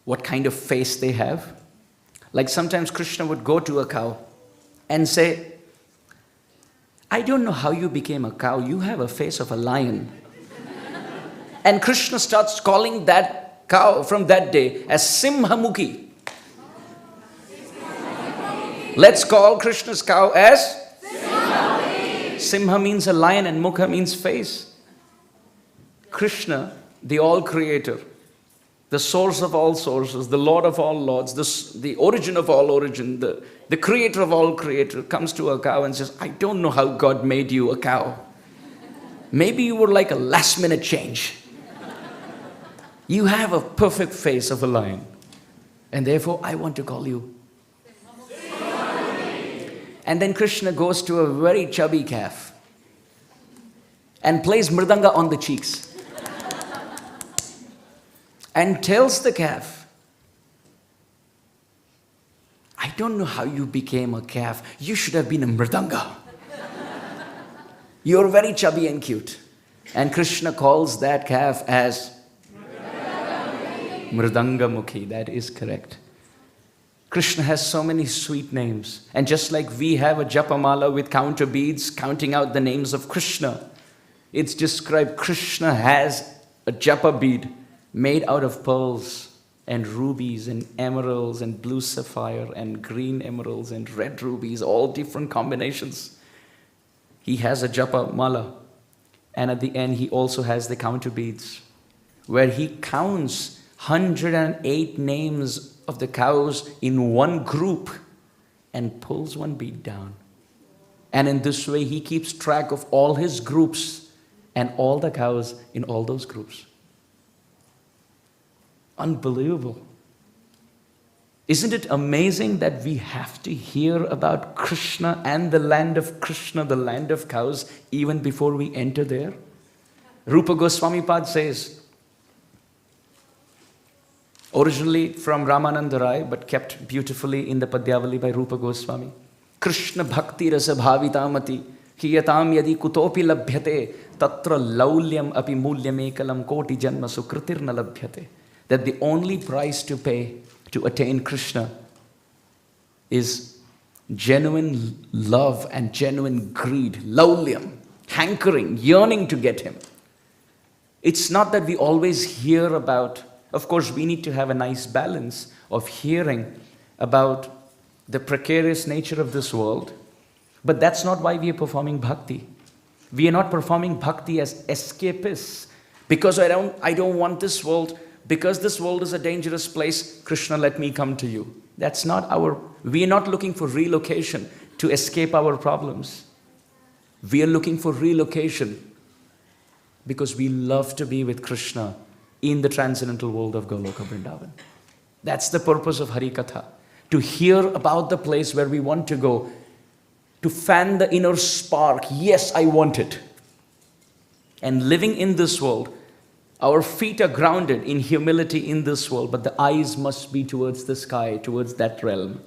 what kind of face they have. Like sometimes Krishna would go to a cow and say, I don't know how you became a cow. You have a face of a lion. And Krishna starts calling that cow from that day as Simhamukhi. Let's call Krishna's cow as Simhamukhi. Simha means a lion and Mukha means face. Krishna, the all-creator, the source of all sources, the Lord of all lords, the origin of all origin, the creator of all creator, comes to a cow and says, I don't know how God made you a cow. Maybe you were like a last-minute change. You have a perfect face of a lion. And therefore, I want to call you. And then Krishna goes to a very chubby calf and plays mridanga on the cheeks. And tells the calf, I don't know how you became a calf. You should have been a mridanga. You're very chubby and cute. And Krishna calls that calf as Mridanga Mukhi. That is correct. Krishna has so many sweet names. And just like we have a japamala with counter beads counting out the names of Krishna, it's described Krishna has a japa bead made out of pearls and rubies and emeralds and blue sapphire and green emeralds and red rubies, all different combinations. He has a japa mala, and at the end he also has the counter beads where he counts 108 names of the cows in one group and pulls one bead down. And in this way he keeps track of all his groups and all the cows in all those groups. Unbelievable. Isn't it amazing that we have to hear about Krishna and the land of Krishna, the land of cows, even before we enter there? Rupa Goswami Pad says, originally from Ramananda Rai, but kept beautifully in the Padyavali by Rupa Goswami. Krishna bhakti rasa bhavitamati hiyatam yadi kutopi labhyate tatra laulyam api mulyam ekalam koti janma sukritirna labhyate. That the only price to pay to attain Krishna is genuine love and genuine greed, laulyam, hankering, yearning to get him. It's not that we always hear about, of course we need to have a nice balance of hearing about the precarious nature of this world, but that's not why we are performing bhakti. We are not performing bhakti as escapists, because I don't want this world. Because this world is a dangerous place, Krishna, let me come to you. That's not we are not looking for relocation to escape our problems. We are looking for relocation because we love to be with Krishna in the transcendental world of Goloka Vrindavan. That's the purpose of Hari Katha. To hear about the place where we want to go, to fan the inner spark. Yes, I want it. And living in this world, our feet are grounded in humility in this world, but the eyes must be towards the sky, towards that realm.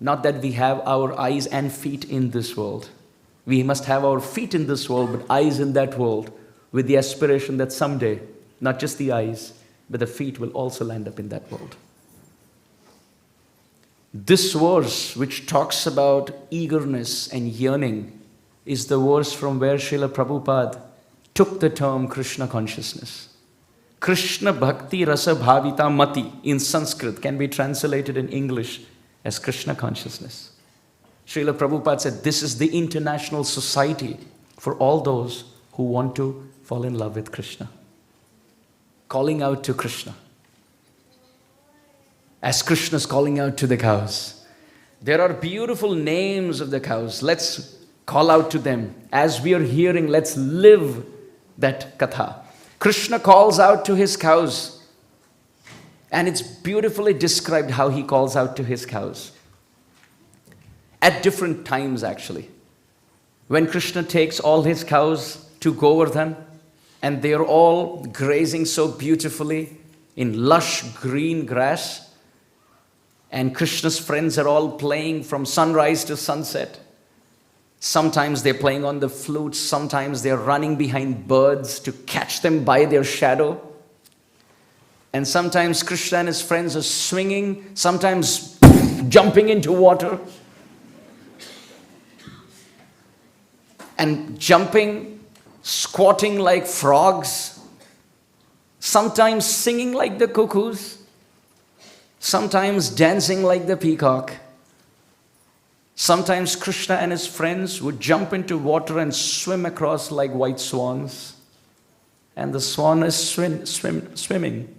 Not that we have our eyes and feet in this world. We must have our feet in this world, but eyes in that world, with the aspiration that someday, not just the eyes, but the feet will also land up in that world. This verse, which talks about eagerness and yearning, is the verse from where Srila Prabhupada took the term Krishna consciousness. Krishna bhakti rasa bhavita mati in Sanskrit can be translated in English as Krishna consciousness. Srila Prabhupada said, this is the international society for all those who want to fall in love with Krishna. Calling out to Krishna. As Krishna's calling out to the cows. There are beautiful names of the cows. Let's call out to them. As we are hearing, let's live that Katha. Krishna calls out to his cows. And it's beautifully described how he calls out to his cows. At different times, actually. When Krishna takes all his cows to Govardhan, and they're all grazing so beautifully in lush green grass, and Krishna's friends are all playing from sunrise to sunset. Sometimes they're playing on the flutes, sometimes they're running behind birds to catch them by their shadow. And sometimes Krishna and his friends are swinging, sometimes jumping into water. And jumping, squatting like frogs. Sometimes singing like the cuckoos. Sometimes dancing like the peacock. Sometimes Krishna and his friends would jump into water and swim across like white swans. And the swan is swimming.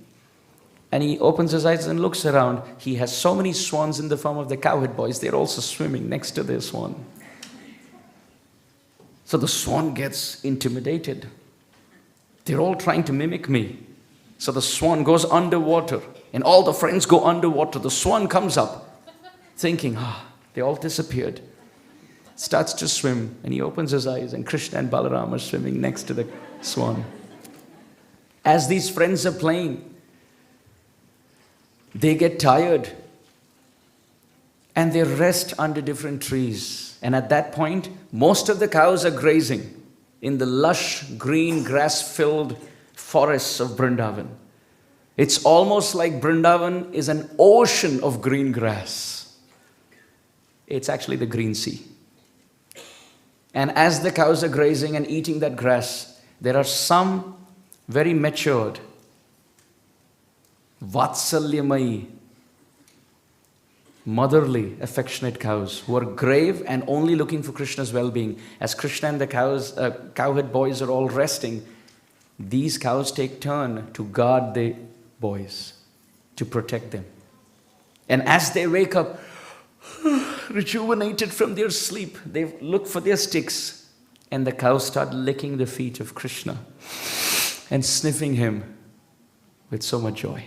And he opens his eyes and looks around. He has so many swans in the form of the cowherd boys. They're also swimming next to their swan. So the swan gets intimidated. They're all trying to mimic me. So the swan goes underwater. And all the friends go underwater. The swan comes up thinking, they all disappeared. Starts to swim. And he opens his eyes. And Krishna and Balaram are swimming next to the swan. As these friends are playing, they get tired. And they rest under different trees. And at that point, most of the cows are grazing in the lush, green, grass-filled forests of Vrindavan. It's almost like Vrindavan is an ocean of green grass. It's actually the green sea. And as the cows are grazing and eating that grass, there are some very matured, Vatsalyamai, motherly, affectionate cows who are grave and only looking for Krishna's well-being. As Krishna and the cowherd boys are all resting, these cows take turn to guard the boys, to protect them. And as they wake up, rejuvenated from their sleep, they look for their sticks, and the cows start licking the feet of Krishna and sniffing him with so much joy.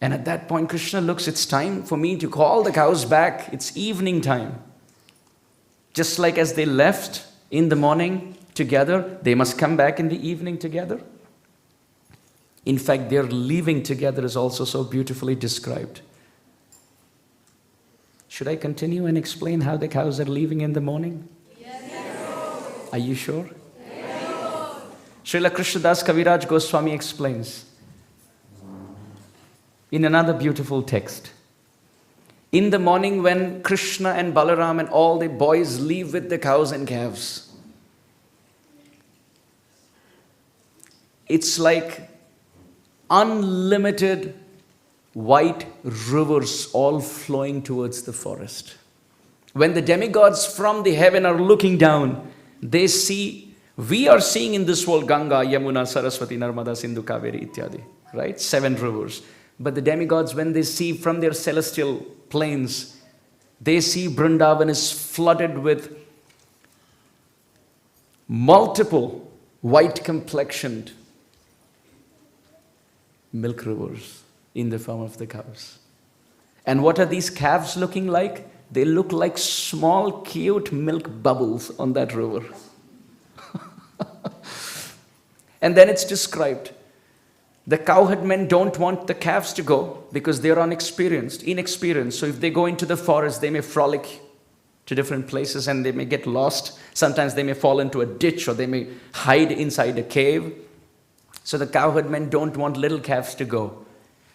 And at that point, Krishna looks, it's time for me to call the cows back. It's evening time. Just like as they left in the morning together, they must come back in the evening together. In fact, their leaving together is also so beautifully described. Should I continue and explain how the cows are leaving in the morning? Yes. Are you sure? Yes. Srila Krishnadas Kaviraj Goswami explains in another beautiful text. In the morning when Krishna and Balaram and all the boys leave with the cows and calves, it's like unlimited white rivers all flowing towards the forest. When the demigods from the heaven are looking down, they see, we are seeing in this world Ganga, Yamuna, Saraswati, Narmada, Sindhu, Kaveri, Ityadi, right? 7 rivers. But the demigods, when they see from their celestial planes, they see Vrindavan is flooded with multiple white-complexioned milk rivers in the form of the cows. And what are these calves looking like? They look like small, cute milk bubbles on that river. And then it's described. The cowherd men don't want the calves to go because they're inexperienced. So if they go into the forest, they may frolic to different places and they may get lost. Sometimes they may fall into a ditch or they may hide inside a cave. So the cowherd men don't want little calves to go.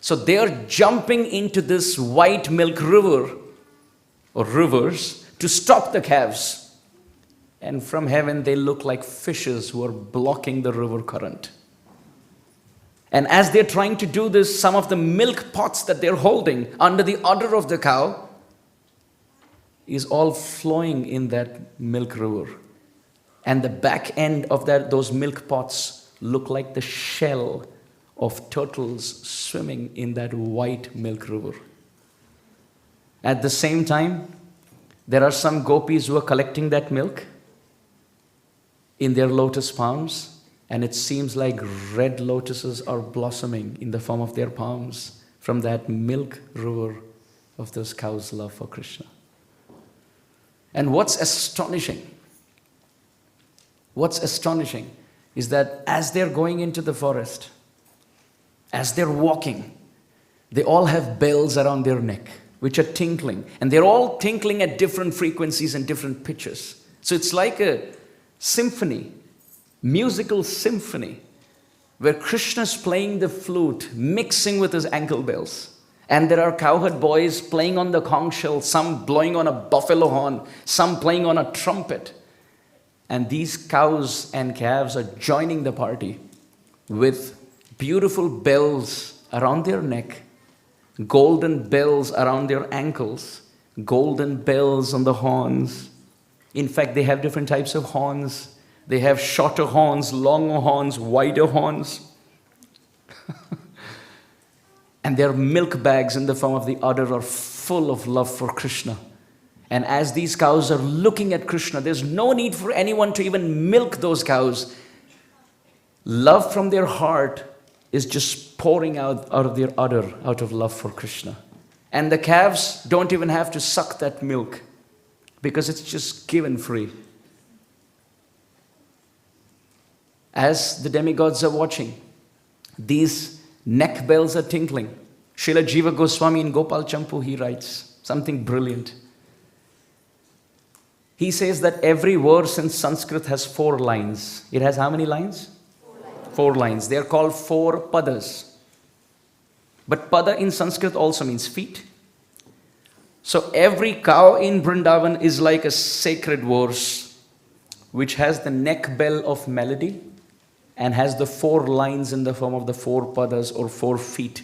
So they're jumping into this white milk river or rivers to stop the calves. And from heaven, they look like fishes who are blocking the river current. And as they're trying to do this, some of the milk pots that they're holding under the udder of the cow is all flowing in that milk river. And the back end of those milk pots look like the shell of turtles swimming in that white milk river. At the same time, there are some gopis who are collecting that milk in their lotus palms, and it seems like red lotuses are blossoming in the form of their palms from that milk river of those cows' love for Krishna. And what's astonishing is that as they're going into the forest, as they're walking, they all have bells around their neck, which are tinkling. And they're all tinkling at different frequencies and different pitches. So it's like a symphony, musical symphony, where Krishna's playing the flute, mixing with his ankle bells. And there are cowherd boys playing on the conch shell, some blowing on a buffalo horn, some playing on a trumpet. And these cows and calves are joining the party with beautiful bells around their neck, golden bells around their ankles, golden bells on the horns. In fact, they have different types of horns. They have shorter horns, longer horns, wider horns. And their milk bags in the form of the udder are full of love for Krishna. And as these cows are looking at Krishna, there's no need for anyone to even milk those cows. Love from their heart is just pouring out of their udder, out of love for Krishna. And the calves don't even have to suck that milk, because it's just given free. As the demigods are watching, these neck bells are tinkling. Srila Jiva Goswami in Gopal Champu, he writes something brilliant. He says that every verse in Sanskrit has 4 lines. It has how many lines? 4 lines. They are called 4 padas. But pada in Sanskrit also means feet. So every cow in Vrindavan is like a sacred verse which has the neck bell of melody and has the 4 lines in the form of the 4 padas or 4 feet.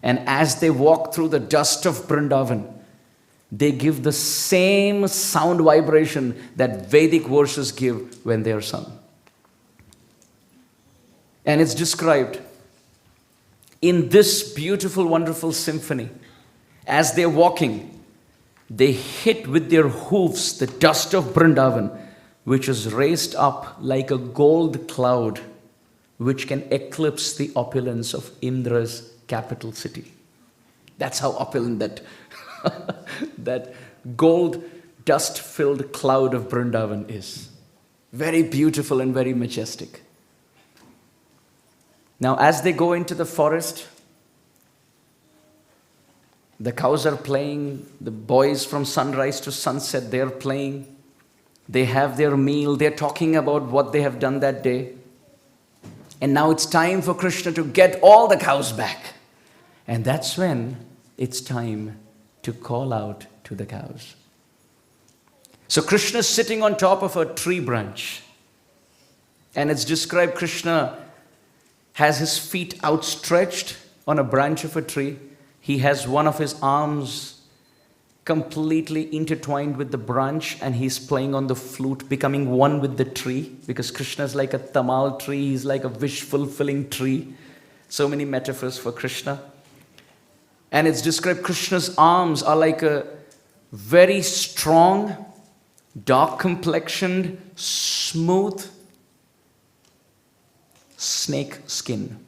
And as they walk through the dust of Vrindavan, they give the same sound vibration that Vedic verses give when they are sung. And it's described in this beautiful, wonderful symphony. As they're walking, they hit with their hoofs the dust of Vrindavan, which is raised up like a gold cloud, which can eclipse the opulence of Indra's capital city. That's how opulent that gold dust-filled cloud of Vrindavan is. Very beautiful and very majestic. Now, as they go into the forest, the cows are playing, the boys from sunrise to sunset, they're playing. They have their meal, they're talking about what they have done that day. And now it's time for Krishna to get all the cows back. And that's when it's time to call out to the cows. So Krishna is sitting on top of a tree branch. And it's described Krishna has his feet outstretched on a branch of a tree. He has one of his arms completely intertwined with the branch, and he's playing on the flute, becoming one with the tree, because Krishna is like a tamal tree, he's like a wish-fulfilling tree. So many metaphors for Krishna. And it's described Krishna's arms are like a very strong, dark-complexioned, smooth snake skin.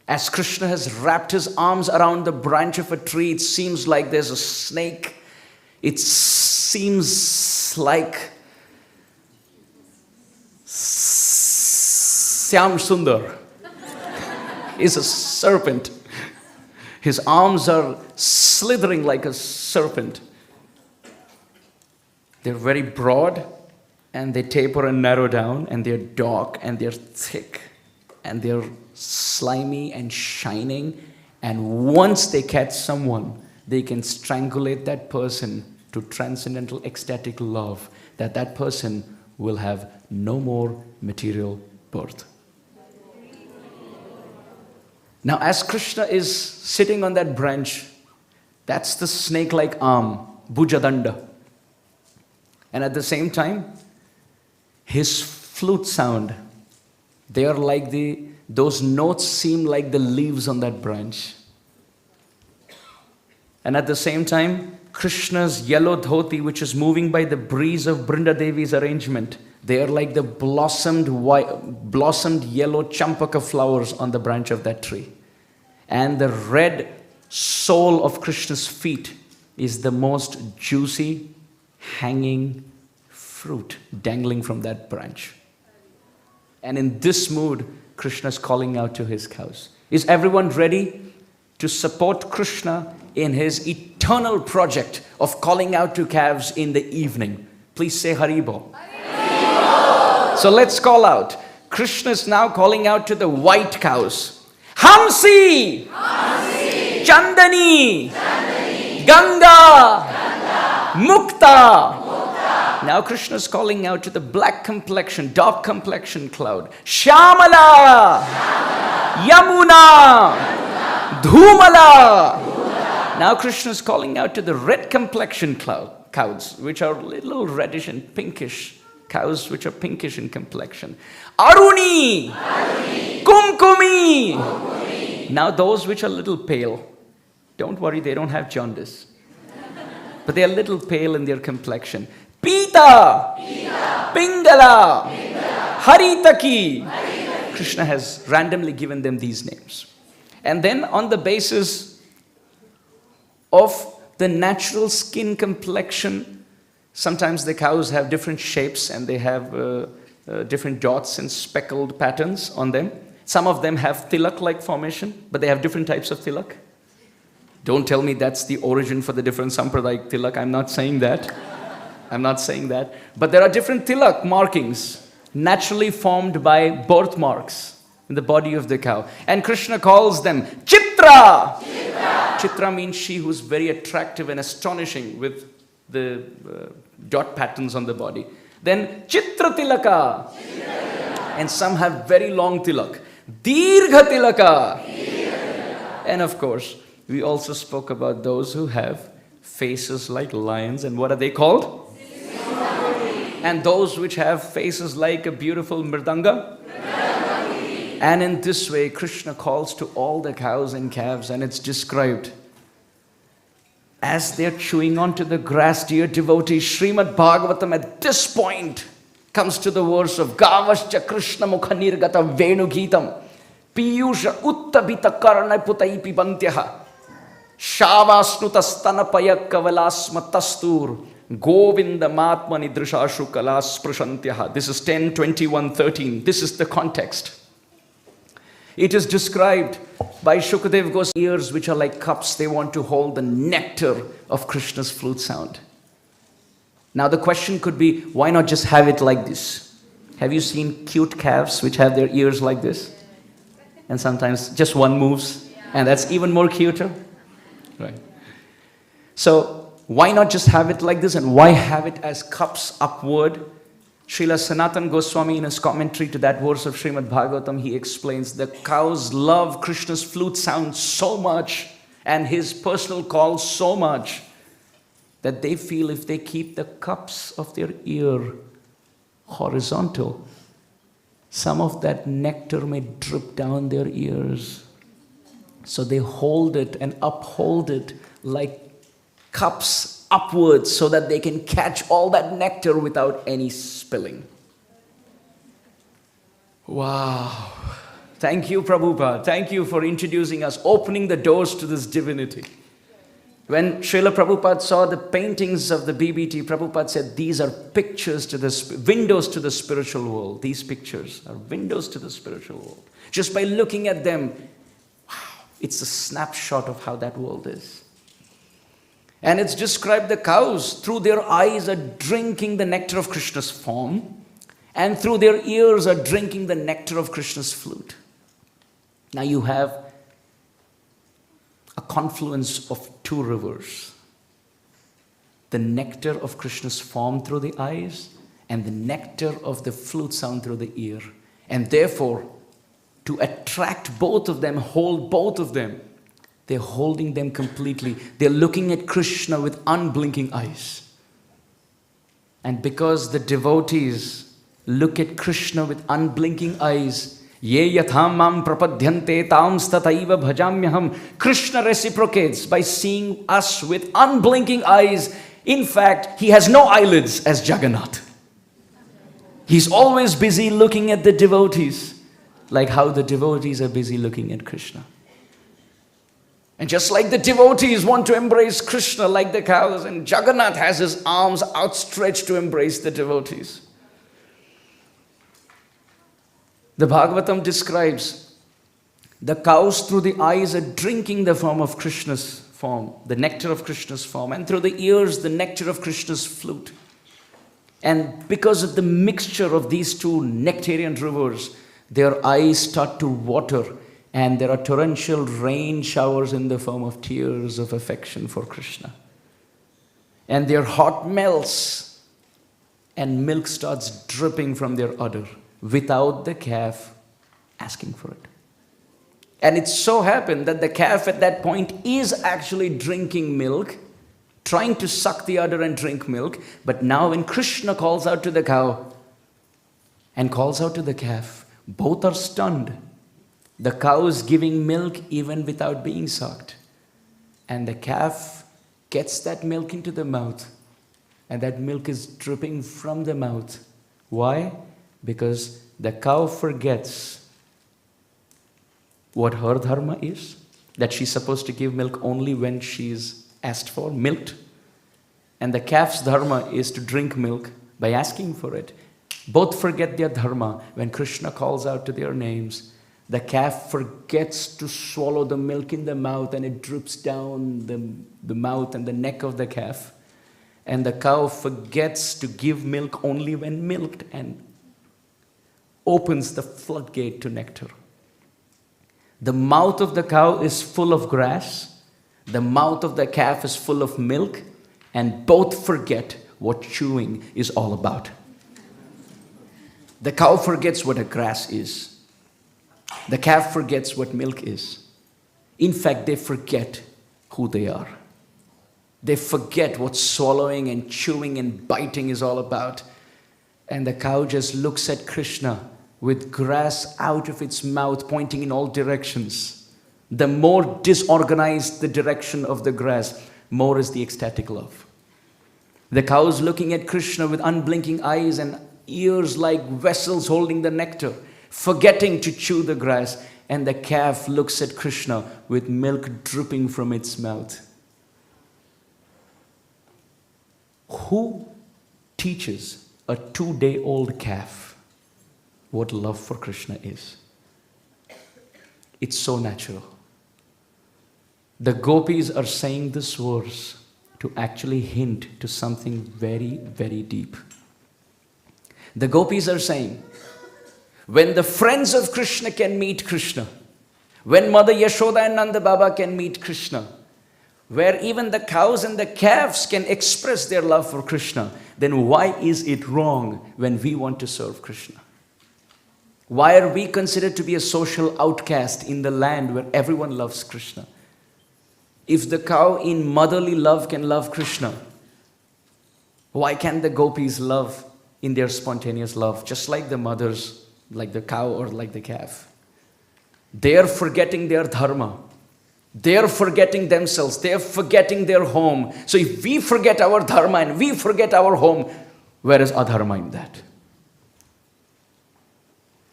As Krishna has wrapped his arms around the branch of a tree, it seems like there's a snake. It seems like Syam Sundar is a serpent. His arms are slithering like a serpent. They're very broad, and they taper and narrow down, and they're dark, and they're thick, and they're slimy and shining. And once they catch someone, they can strangulate that person to transcendental ecstatic love, that person will have no more material birth. Now, as Krishna is sitting on that branch, that's the snake-like arm. Bhujadanda. And at the same time, his flute sound, they are like those notes seem like the leaves on that branch. And at the same time, Krishna's yellow dhoti, which is moving by the breeze of Brinda Devi's arrangement, they are like the blossomed yellow champaka flowers on the branch of that tree. And the red sole of Krishna's feet is the most juicy, hanging fruit dangling from that branch. And in this mood, Krishna is calling out to his cows. Is everyone ready to support Krishna in his eternal project of calling out to calves in the evening? Please say Haribo. Haribo. So let's call out. Krishna is now calling out to the white cows. Hamsi! Hamsi! Chandani! Chandani! Ganga! Ganga! Mukta! Now Krishna is calling out to the black complexion, dark complexion cloud. Shyamala! Yamuna! Dhumala! Now Krishna is calling out to the red complexion cows, which are little reddish and pinkish. Cows which are pinkish in complexion. Aruni! Kumkumi! Now those which are little pale. Don't worry, they don't have jaundice. But they are little pale in their complexion. Pita, Pingala, Haritaki. Krishna has randomly given them these names. And then on the basis of the natural skin complexion, sometimes the cows have different shapes and they have different dots and speckled patterns on them. Some of them have tilak-like formation, but they have different types of tilak. Don't tell me that's the origin for the different Sampradayic tilak. I'm not saying that. But there are different tilak markings naturally formed by birthmarks in the body of the cow. And Krishna calls them Chitra. Chitra means she who's very attractive and astonishing with the dot patterns on the body. Then Chitra Tilaka. And some have very long tilak. Dirgha Tilaka. And of course, we also spoke about those who have faces like lions. And what are they called? And those which have faces like a beautiful mridanga. And in this way, Krishna calls to all the cows and calves, and it's described. As they're chewing onto the grass, dear devotees, Srimad Bhagavatam at this point comes to the verse of Gavascha Krishna Mukha Nirgata Venu Geetam Piyusha Uttabita Karna Putaipi Bantyaha Shavasnuta Stanapaya Kavalasma Tastur Govinda Matmani Drishashu Kalas Prashantyaha. This is 10:21:13. This is the context. It is described by Shukadev Goswami's ears, which are like cups. They want to hold the nectar of Krishna's flute sound. Now the question could be, why not just have it like this? Have you seen cute calves which have their ears like this? And sometimes just one moves, and that's even more cuter. Right. So why not just have it like this, and why have it as cups upward? Srila Sanatana Goswami, in his commentary to that verse of Srimad Bhagavatam, he explains the cows love Krishna's flute sound so much and his personal call so much that they feel if they keep the cups of their ear horizontal, some of that nectar may drip down their ears. So they hold it and uphold it like cups upwards so that they can catch all that nectar without any spilling. Wow. Thank you, Prabhupada. Thank you for introducing us, opening the doors to this divinity. When Srila Prabhupada saw the paintings of the BBT, Prabhupada said, these are pictures to the windows to the spiritual world. These pictures are windows to the spiritual world. Just by looking at them, wow, it's a snapshot of how that world is. And it's described the cows through their eyes are drinking the nectar of Krishna's form, and through their ears are drinking the nectar of Krishna's flute. Now you have a confluence of two rivers. The nectar of Krishna's form through the eyes, and the nectar of the flute sound through the ear. And therefore, to attract both of them, hold both of them, They're holding them completely. They're looking at Krishna with unblinking eyes. And because the devotees look at Krishna with unblinking eyes, ye yatham mam prapadyante tam stataiva bhajamyaham. Krishna reciprocates by seeing us with unblinking eyes. In fact, he has no eyelids as Jagannath. He's always busy looking at the devotees, like how the devotees are busy looking at Krishna. And just like the devotees want to embrace Krishna like the cows, and Jagannath has his arms outstretched to embrace the devotees. The Bhagavatam describes the cows through the eyes are drinking the form of Krishna's form, the nectar of Krishna's form, and through the ears the nectar of Krishna's flute. And because of the mixture of these two nectarian rivers, their eyes start to water, and there are torrential rain showers in the form of tears of affection for Krishna. And their heart melts, and milk starts dripping from their udder without the calf asking for it. And it so happened that the calf at that point is actually drinking milk, trying to suck the udder and drink milk. But now when Krishna calls out to the cow and calls out to the calf, both are stunned. The cow is giving milk even without being sucked. And the calf gets that milk into the mouth. And that milk is dripping from the mouth. Why? Because the cow forgets what her dharma is, that she's supposed to give milk only when she's asked for, milked. And the calf's dharma is to drink milk by asking for it. Both forget their dharma. When Krishna calls out to their names, the calf forgets to swallow the milk in the mouth, and it drips down the mouth and the neck of the calf. And the cow forgets to give milk only when milked, and opens the floodgate to nectar. The mouth of the cow is full of grass, the mouth of the calf is full of milk, and both forget what chewing is all about. The cow forgets what a grass is. The calf forgets what milk is. In fact, they forget who they are. They forget what swallowing and chewing and biting is all about. And the cow just looks at Krishna with grass out of its mouth pointing in all directions. The more disorganized the direction of the grass, more is the ecstatic love. The cow is looking at Krishna with unblinking eyes and ears like vessels holding the nectar, forgetting to chew the grass. And the calf looks at Krishna with milk dripping from its mouth. Who teaches a 2-day-old calf what love for Krishna is? It's so natural. The gopis are saying this verse to actually hint to something very, very deep. The gopis are saying, when the friends of Krishna can meet Krishna, when Mother Yashoda and Nanda Baba can meet Krishna, where even the cows and the calves can express their love for Krishna, then why is it wrong when we want to serve Krishna? Why are we considered to be a social outcast in the land where everyone loves Krishna? If the cow in motherly love can love Krishna, why can't the gopis love in their spontaneous love, just like the mothers, like the cow or like the calf? They're forgetting their dharma. They're forgetting themselves. They're forgetting their home. So if we forget our dharma and we forget our home, where is adharma in that?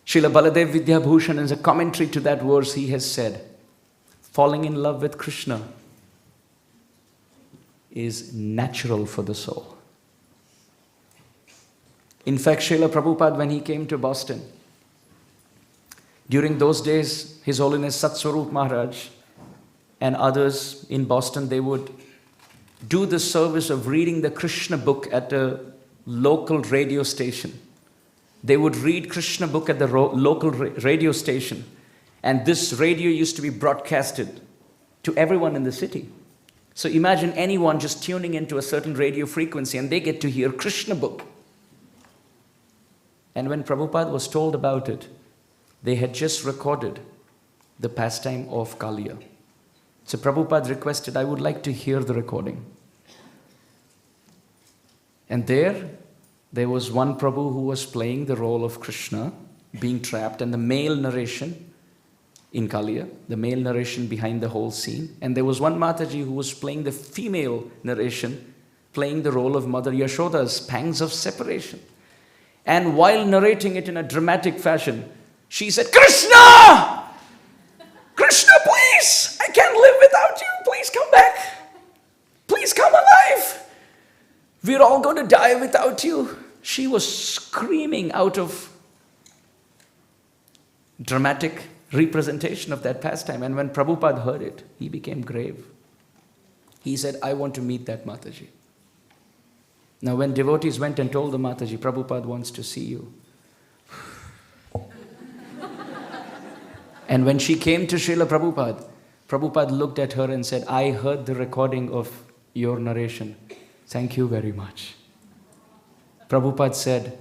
Srila Baladev Vidyabhushan, as a commentary to that verse, he has said, falling in love with Krishna is natural for the soul. In fact, Srila Prabhupada, when he came to Boston, during those days, His Holiness Satswarup Maharaj and others in Boston, they would do the service of reading the Krishna book at a local radio station. They would read Krishna book at the local radio station. And this radio used to be broadcasted to everyone in the city. So imagine anyone just tuning into a certain radio frequency and they get to hear Krishna book. And when Prabhupada was told about it, they had just recorded the pastime of Kaliya. So Prabhupada requested, I would like to hear the recording. And there was one Prabhu who was playing the role of Krishna, being trapped, and the male narration in Kaliya, the male narration behind the whole scene. And there was one Mataji who was playing the female narration, playing the role of Mother Yashoda's pangs of separation. And while narrating it in a dramatic fashion, she said, Krishna! Krishna, please! I can't live without you. Please come back. Please come alive. We're all going to die without you. She was screaming out of dramatic representation of that pastime. And when Prabhupada heard it, he became grave. He said, I want to meet that Mataji. Now when devotees went and told the Mataji, Prabhupada wants to see you. And when she came to Srila Prabhupada, Prabhupada looked at her and said, I heard the recording of your narration. Thank you very much. Prabhupada said,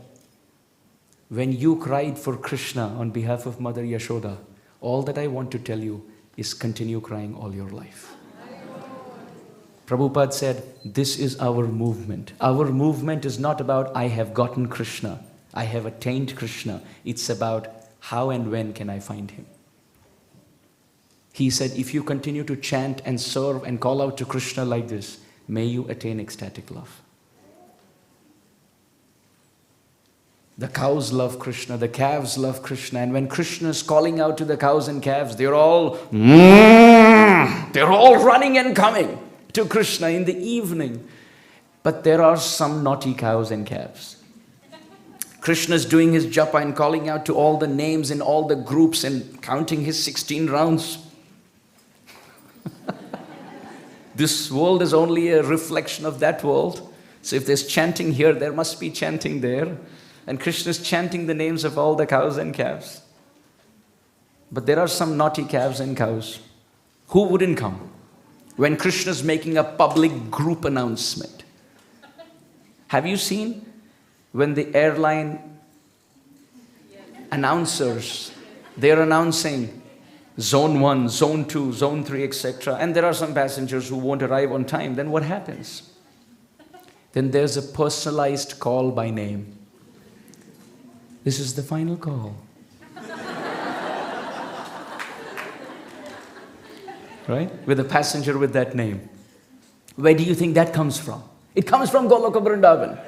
when you cried for Krishna on behalf of Mother Yashoda, all that I want to tell you is continue crying all your life. Prabhupada said, this is our movement. Our movement is not about I have gotten Krishna, I have attained Krishna. It's about how and when can I find him. He said, if you continue to chant and serve and call out to Krishna like this, may you attain ecstatic love. The cows love Krishna, the calves love Krishna, and when Krishna is calling out to the cows and calves, they're all running and coming to Krishna in the evening. But there are some naughty cows and calves. Krishna is doing his japa and calling out to all the names in all the groups and counting his 16 rounds. This world is only a reflection of that world. So if there's chanting here, there must be chanting there. And Krishna is chanting the names of all the cows and calves. But there are some naughty calves and cows who wouldn't come when Krishna is making a public group announcement. Have you seen when the airline announcers, they're announcing zone 1, zone 2, zone 3, etc. And there are some passengers who won't arrive on time. Then what happens? Then there's a personalized call by name. This is the final call. Right? With a passenger with that name. Where do you think that comes from? It comes from Goloka Vrindavan.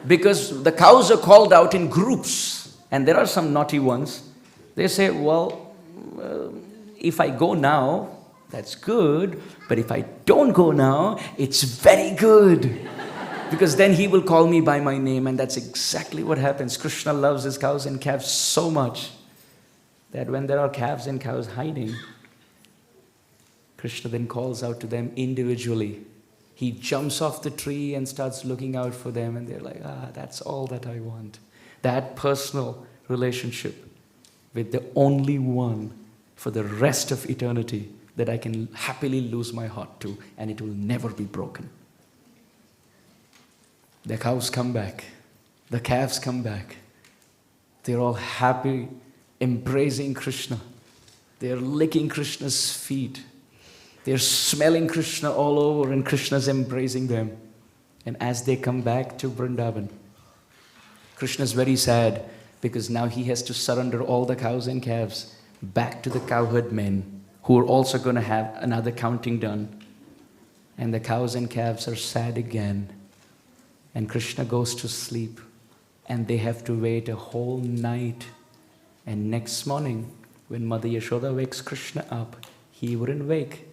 Because the cows are called out in groups. And there are some naughty ones. They say, well, if I go now, that's good. But if I don't go now, it's very good. Because then he will call me by my name, and that's exactly what happens. Krishna loves his cows and calves so much that when there are calves and cows hiding, Krishna then calls out to them individually. He jumps off the tree and starts looking out for them, and they're like, that's all that I want. That personal relationship with the only one for the rest of eternity that I can happily lose my heart to, and it will never be broken. The cows come back. The calves come back. They're all happy, embracing Krishna. They're licking Krishna's feet. They're smelling Krishna all over, and Krishna's embracing them. And as they come back to Vrindavan, Krishna's very sad because now he has to surrender all the cows and calves back to the cowherd men who are also going to have another counting done. And the cows and calves are sad again. And Krishna goes to sleep, and they have to wait a whole night. And next morning, when Mother Yashoda wakes Krishna up, he wouldn't wake,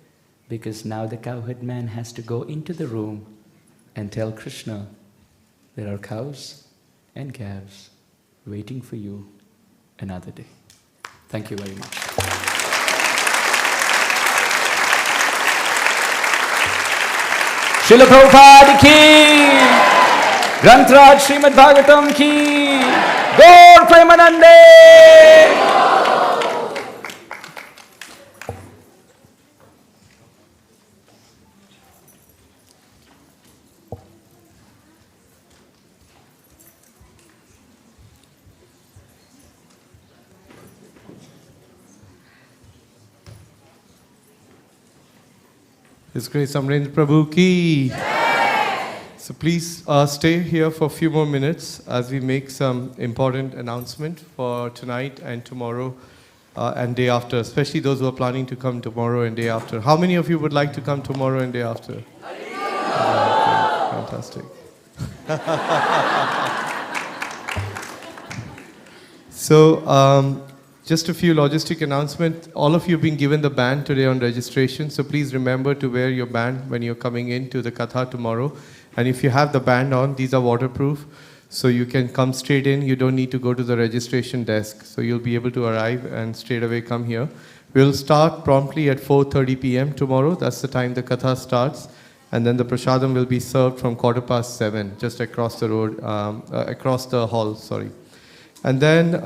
because now the cowherd man has to go into the room and tell Krishna, there are cows and calves waiting for you another day. Thank you very much. Srila Prabhupada ki! Grantraj Srimad Bhagavatam ki! Gaur Premanande! His Grace Amarendra Prabhu ki. So please stay here for a few more minutes as we make some important announcement for tonight and tomorrow and day after, especially those who are planning to come tomorrow and day after. How many of you would like to come tomorrow and day after? Fantastic. So just a few logistic announcements. All of you have been given the band today on registration, so please remember to wear your band when you're coming into the Katha tomorrow. And if you have the band on, these are waterproof, so you can come straight in. You don't need to go to the registration desk, so you'll be able to arrive and straight away come here. We'll start promptly at 4:30 p.m. tomorrow. That's the time the Katha starts. And then the prasadam will be served from 7:15, just across the road, across the hall, sorry. And then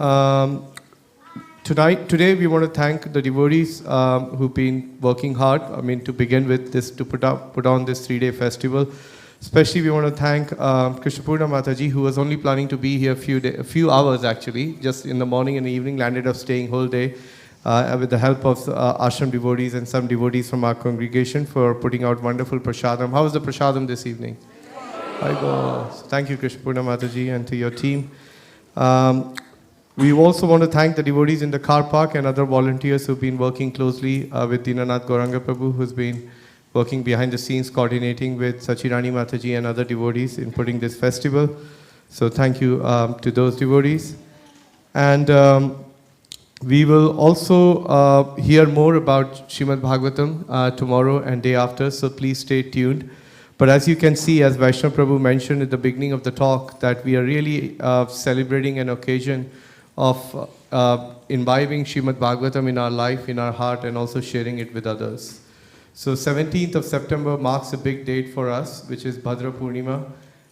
today we want to thank the devotees who've been working hard, to begin with this, to put on this 3-day festival. Especially we want to thank Krishna Mataji, who was only planning to be here a few hours actually, just in the morning and the evening, landed up staying whole day with the help of ashram devotees and some devotees from our congregation for putting out wonderful prasadam. How was the prasadam this evening? So thank you, Krishna Mataji, and to your team. We also want to thank the devotees in the car park and other volunteers who've been working closely with Dinanath Gauranga Prabhu, who's been working behind the scenes, coordinating with Sachirani Mataji and other devotees in putting this festival. So thank you to those devotees. And we will also hear more about Srimad Bhagavatam tomorrow and day after, so please stay tuned. But as you can see, as Vaishnava Prabhu mentioned at the beginning of the talk, that we are really celebrating an occasion of imbibing Srimad Bhagavatam in our life, in our heart, and also sharing it with others. So 17th of September marks a big date for us, which is Bhadra Purnima,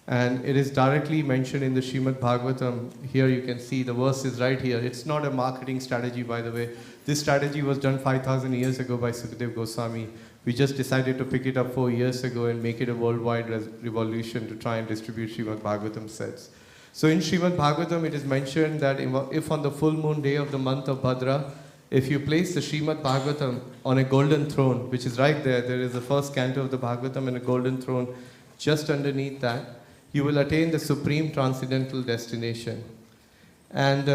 and it is directly mentioned in the Srimad Bhagavatam. Here you can see the verse is right here. It's not a marketing strategy, by the way. This strategy was done 5,000 years ago by Sukadeva Goswami. We just decided to pick it up 4 years ago and make it a worldwide revolution to try and distribute Srimad Bhagavatam sets. So in Srimad Bhagavatam, it is mentioned that if on the full moon day of the month of Bhadra, if you place the Srimad Bhagavatam on a golden throne, which is right there, there is the first canto of the Bhagavatam and a golden throne just underneath that, you will attain the supreme transcendental destination. And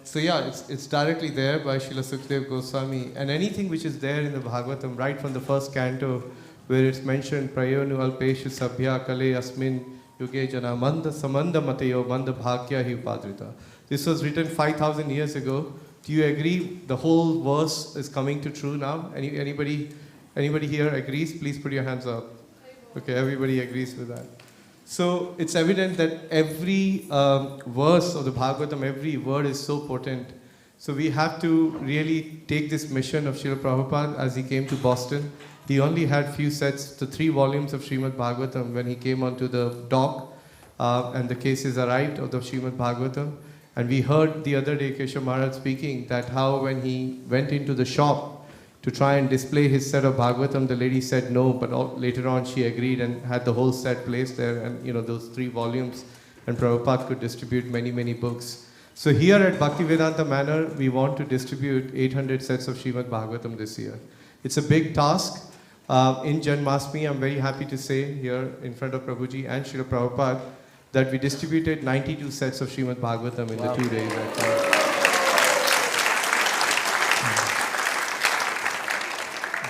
so yeah, it's directly there by Srila Sukadeva Goswami. And anything which is there in the Bhagavatam, right from the first canto, where it's mentioned, Prayonu alpeshu sabhya kale asmin yuge jana manda samanda matayo manda bhagya hi upadrita. This was written 5,000 years ago. Do you agree the whole verse is coming to true now? Anybody here agrees? Please put your hands up. Okay, everybody agrees with that. So it's evident that every verse of the Bhagavatam, every word is so potent. So we have to really take this mission of Srila Prabhupada as he came to Boston. He only had few sets, the 3 volumes of Srimad Bhagavatam when he came onto the dock and the cases arrived of the Srimad Bhagavatam. And we heard the other day Keshav Maharaj speaking that how when he went into the shop to try and display his set of Bhagavatam, the lady said no, but later on she agreed and had the whole set placed there, and those 3 volumes, and Prabhupada could distribute many, many books. So here at Bhaktivedanta Manor, we want to distribute 800 sets of Srimad Bhagavatam this year. It's a big task. In Janmashtami, I'm very happy to say here in front of Prabhuji and Srila Prabhupada that we distributed 92 sets of Srimad Bhagavatam in the 2 days.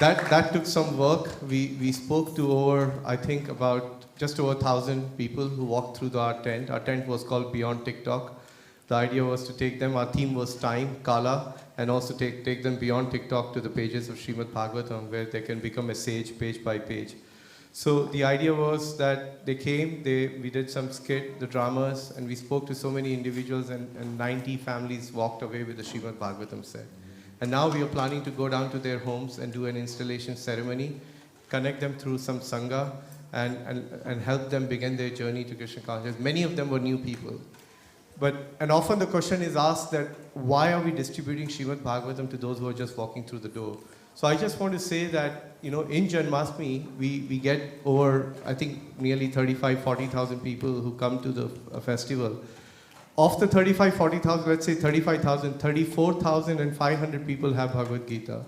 That took some work. We spoke to over, I think, about just over 1,000 people who walked through our tent. Our tent was called Beyond TikTok. The idea was to take them, our theme was time, Kala, and also take them beyond TikTok to the pages of Srimad Bhagavatam, where they can become a sage page by page. So the idea was that they came, we did some skit, the dramas, and we spoke to so many individuals, and 90 families walked away with the Srimad Bhagavatam set. And now we are planning to go down to their homes and do an installation ceremony, connect them through some Sangha, and help them begin their journey to Krishna consciousness. Many of them were new people. And often the question is asked that, why are we distributing Srimad Bhagavatam to those who are just walking through the door? So I just want to say that, in Janmashtami, we get over, I think, nearly 40,000 people who come to the festival. Of the 40,000, let's say 35,000, 34,500 people have Bhagavad Gita.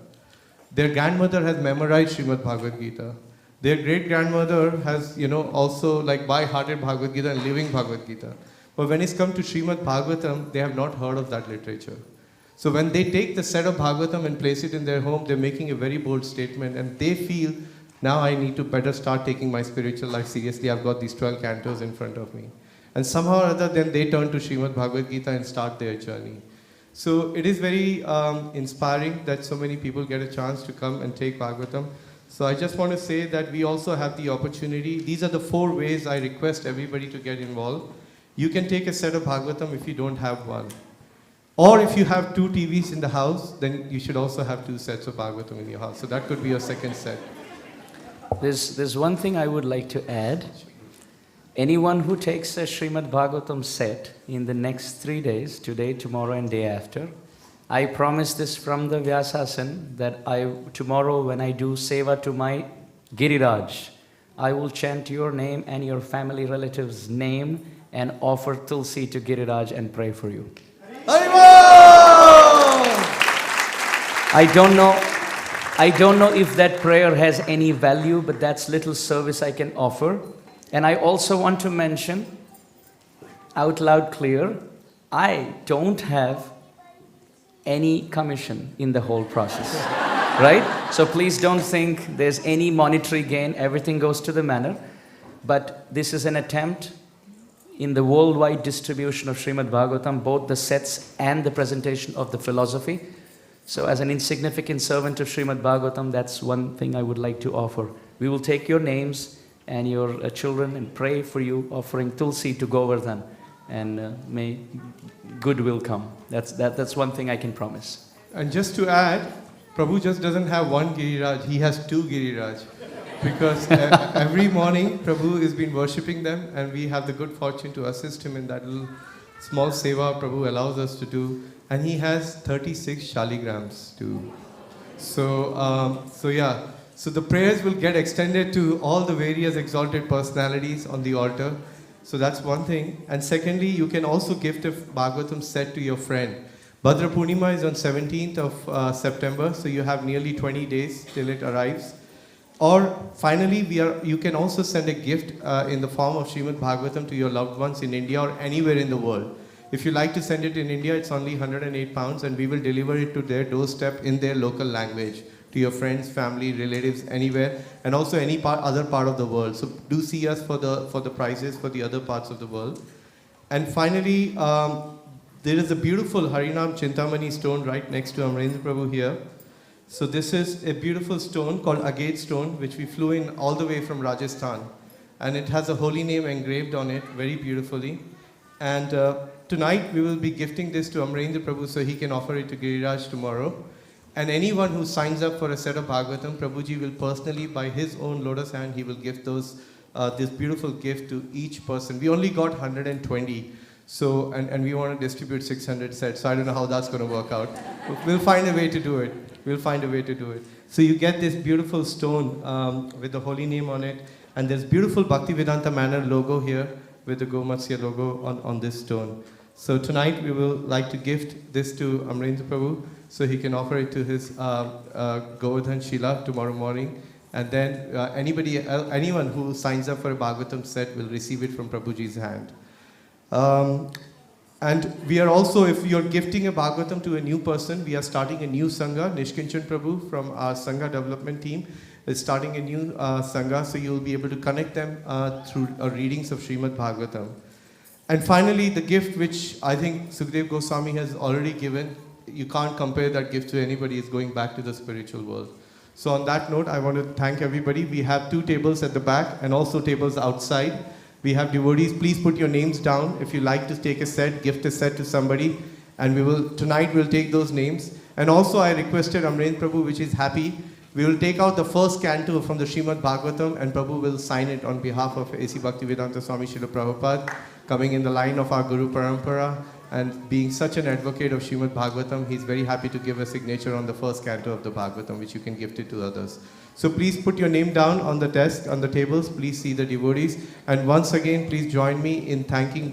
Their grandmother has memorized Srimad Bhagavad Gita. Their great-grandmother has, also like by hearted Bhagavad Gita and living Bhagavad Gita. But when it's come to Srimad Bhagavatam, they have not heard of that literature. So when they take the set of Bhagavatam and place it in their home, they're making a very bold statement, and they feel, now I need to better start taking my spiritual life seriously. I've got these 12 cantos in front of me. And somehow or other, then they turn to Srimad Bhagavad Gita and start their journey. So it is very inspiring that so many people get a chance to come and take Bhagavatam. So I just want to say that we also have the opportunity. These are the 4 ways I request everybody to get involved. You can take a set of Bhagavatam if you don't have one. Or if you have 2 TVs in the house, then you should also have 2 sets of Bhagavatam in your house. So that could be your second set. There's one thing I would like to add. Anyone who takes a Srimad Bhagavatam set in the next 3 days, today, tomorrow and day after, I promise this from the Vyasasan that tomorrow when I do seva to my Giriraj, I will chant your name and your family relative's name and offer Tulsi to Giriraj and pray for you. I don't know if that prayer has any value, but that's little service I can offer. And I also want to mention, out loud clear, I don't have any commission in the whole process, right? So please don't think there's any monetary gain. Everything goes to the manor. But this is an attempt in the worldwide distribution of Srimad Bhagavatam, both the sets and the presentation of the philosophy. So as an insignificant servant of Srimad Bhagavatam, that's one thing I would like to offer. We will take your names and your children and pray for you, offering Tulsi to Govardhan, and may good will come. That's one thing I can promise. And just to add, Prabhu just doesn't have one Giriraj, he has 2 Giriraj. Because every morning Prabhu has been worshipping them, and we have the good fortune to assist him in that little small seva Prabhu allows us to do. And he has 36 shaligrams too. So yeah. So the prayers will get extended to all the various exalted personalities on the altar. So that's one thing. And secondly, you can also gift a Bhagavatam set to your friend. Bhadra Purnima is on 17th of September, so you have nearly 20 days till it arrives. Or finally, you can also send a gift in the form of Srimad Bhagavatam to your loved ones in India or anywhere in the world. If you like to send it in India, it's only 108 pounds, and we will deliver it to their doorstep in their local language, to your friends, family, relatives, anywhere, and also any other part of the world. So do see us for the prices for the other parts of the world. And finally, there is a beautiful Harinam Chintamani stone right next to Amarendra Prabhu here. So this is a beautiful stone called Agate stone, which we flew in all the way from Rajasthan. And it has a holy name engraved on it very beautifully. And tonight we will be gifting this to Amarendra Prabhu so he can offer it to Giriraj tomorrow. And anyone who signs up for a set of Bhagavatam, Prabhuji will personally, by his own lotus hand, he will give this beautiful gift to each person. We only got 120, so and we want to distribute 600 sets. So I don't know how that's going to work out. We'll find a way to do it. So you get this beautiful stone with the holy name on it, and there's beautiful Bhaktivedanta Manor logo here with the Gomatsya logo on this stone. So tonight we will like to gift this to Amarendra Prabhu, so he can offer it to his Govardhan Shila tomorrow morning. And then anyone who signs up for a Bhagavatam set will receive it from Prabhuji's hand. And we are also, if you're gifting a Bhagavatam to a new person, we are starting a new Sangha. Nishkinchan Prabhu from our Sangha development team is starting a new Sangha, so you'll be able to connect them through readings of Srimad Bhagavatam. And finally, the gift which I think Sukhdev Goswami has already given, you can't compare that gift to anybody, is going back to the spiritual world. So on that note, I want to thank everybody. We have 2 tables at the back and also tables outside. We have devotees. Please put your names down. If you like to take a set, gift a set to somebody. And tonight we'll take those names. And also I requested Amarendra Prabhu, which is happy, we will take out the first canto from the Srimad Bhagavatam, and Prabhu will sign it on behalf of A.C. Bhaktivedanta Swami Srila Prabhupada, coming in the line of our Guru Parampara, and being such an advocate of Srimad Bhagavatam, he's very happy to give a signature on the first canto of the Bhagavatam, which you can gift it to others. So please put your name down on the desk, on the tables. Please see the devotees. And once again, please join me in thanking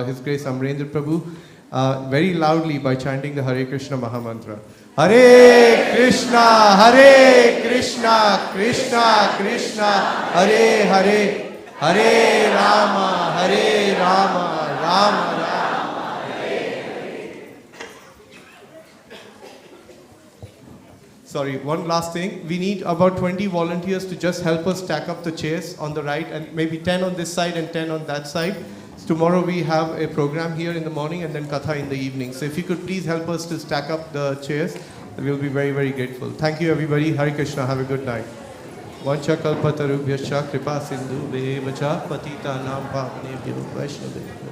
His Grace Amarendra Prabhu. very loudly by chanting the Hare Krishna Mahamantra. Hare Krishna, Krishna Krishna, Hare Hare, Hare Rama, Rama Rama. Sorry, one last thing. We need about 20 volunteers to just help us stack up the chairs on the right, and maybe 10 on this side and 10 on that side. So tomorrow we have a program here in the morning and then Katha in the evening. So if you could please help us to stack up the chairs, we'll be very, very grateful. Thank you everybody. Hare Krishna. Have a good night. Vancha kalpatarubhyascha kripa sindhu bevacha patita nam pavanebhyo vaishnavebhyo.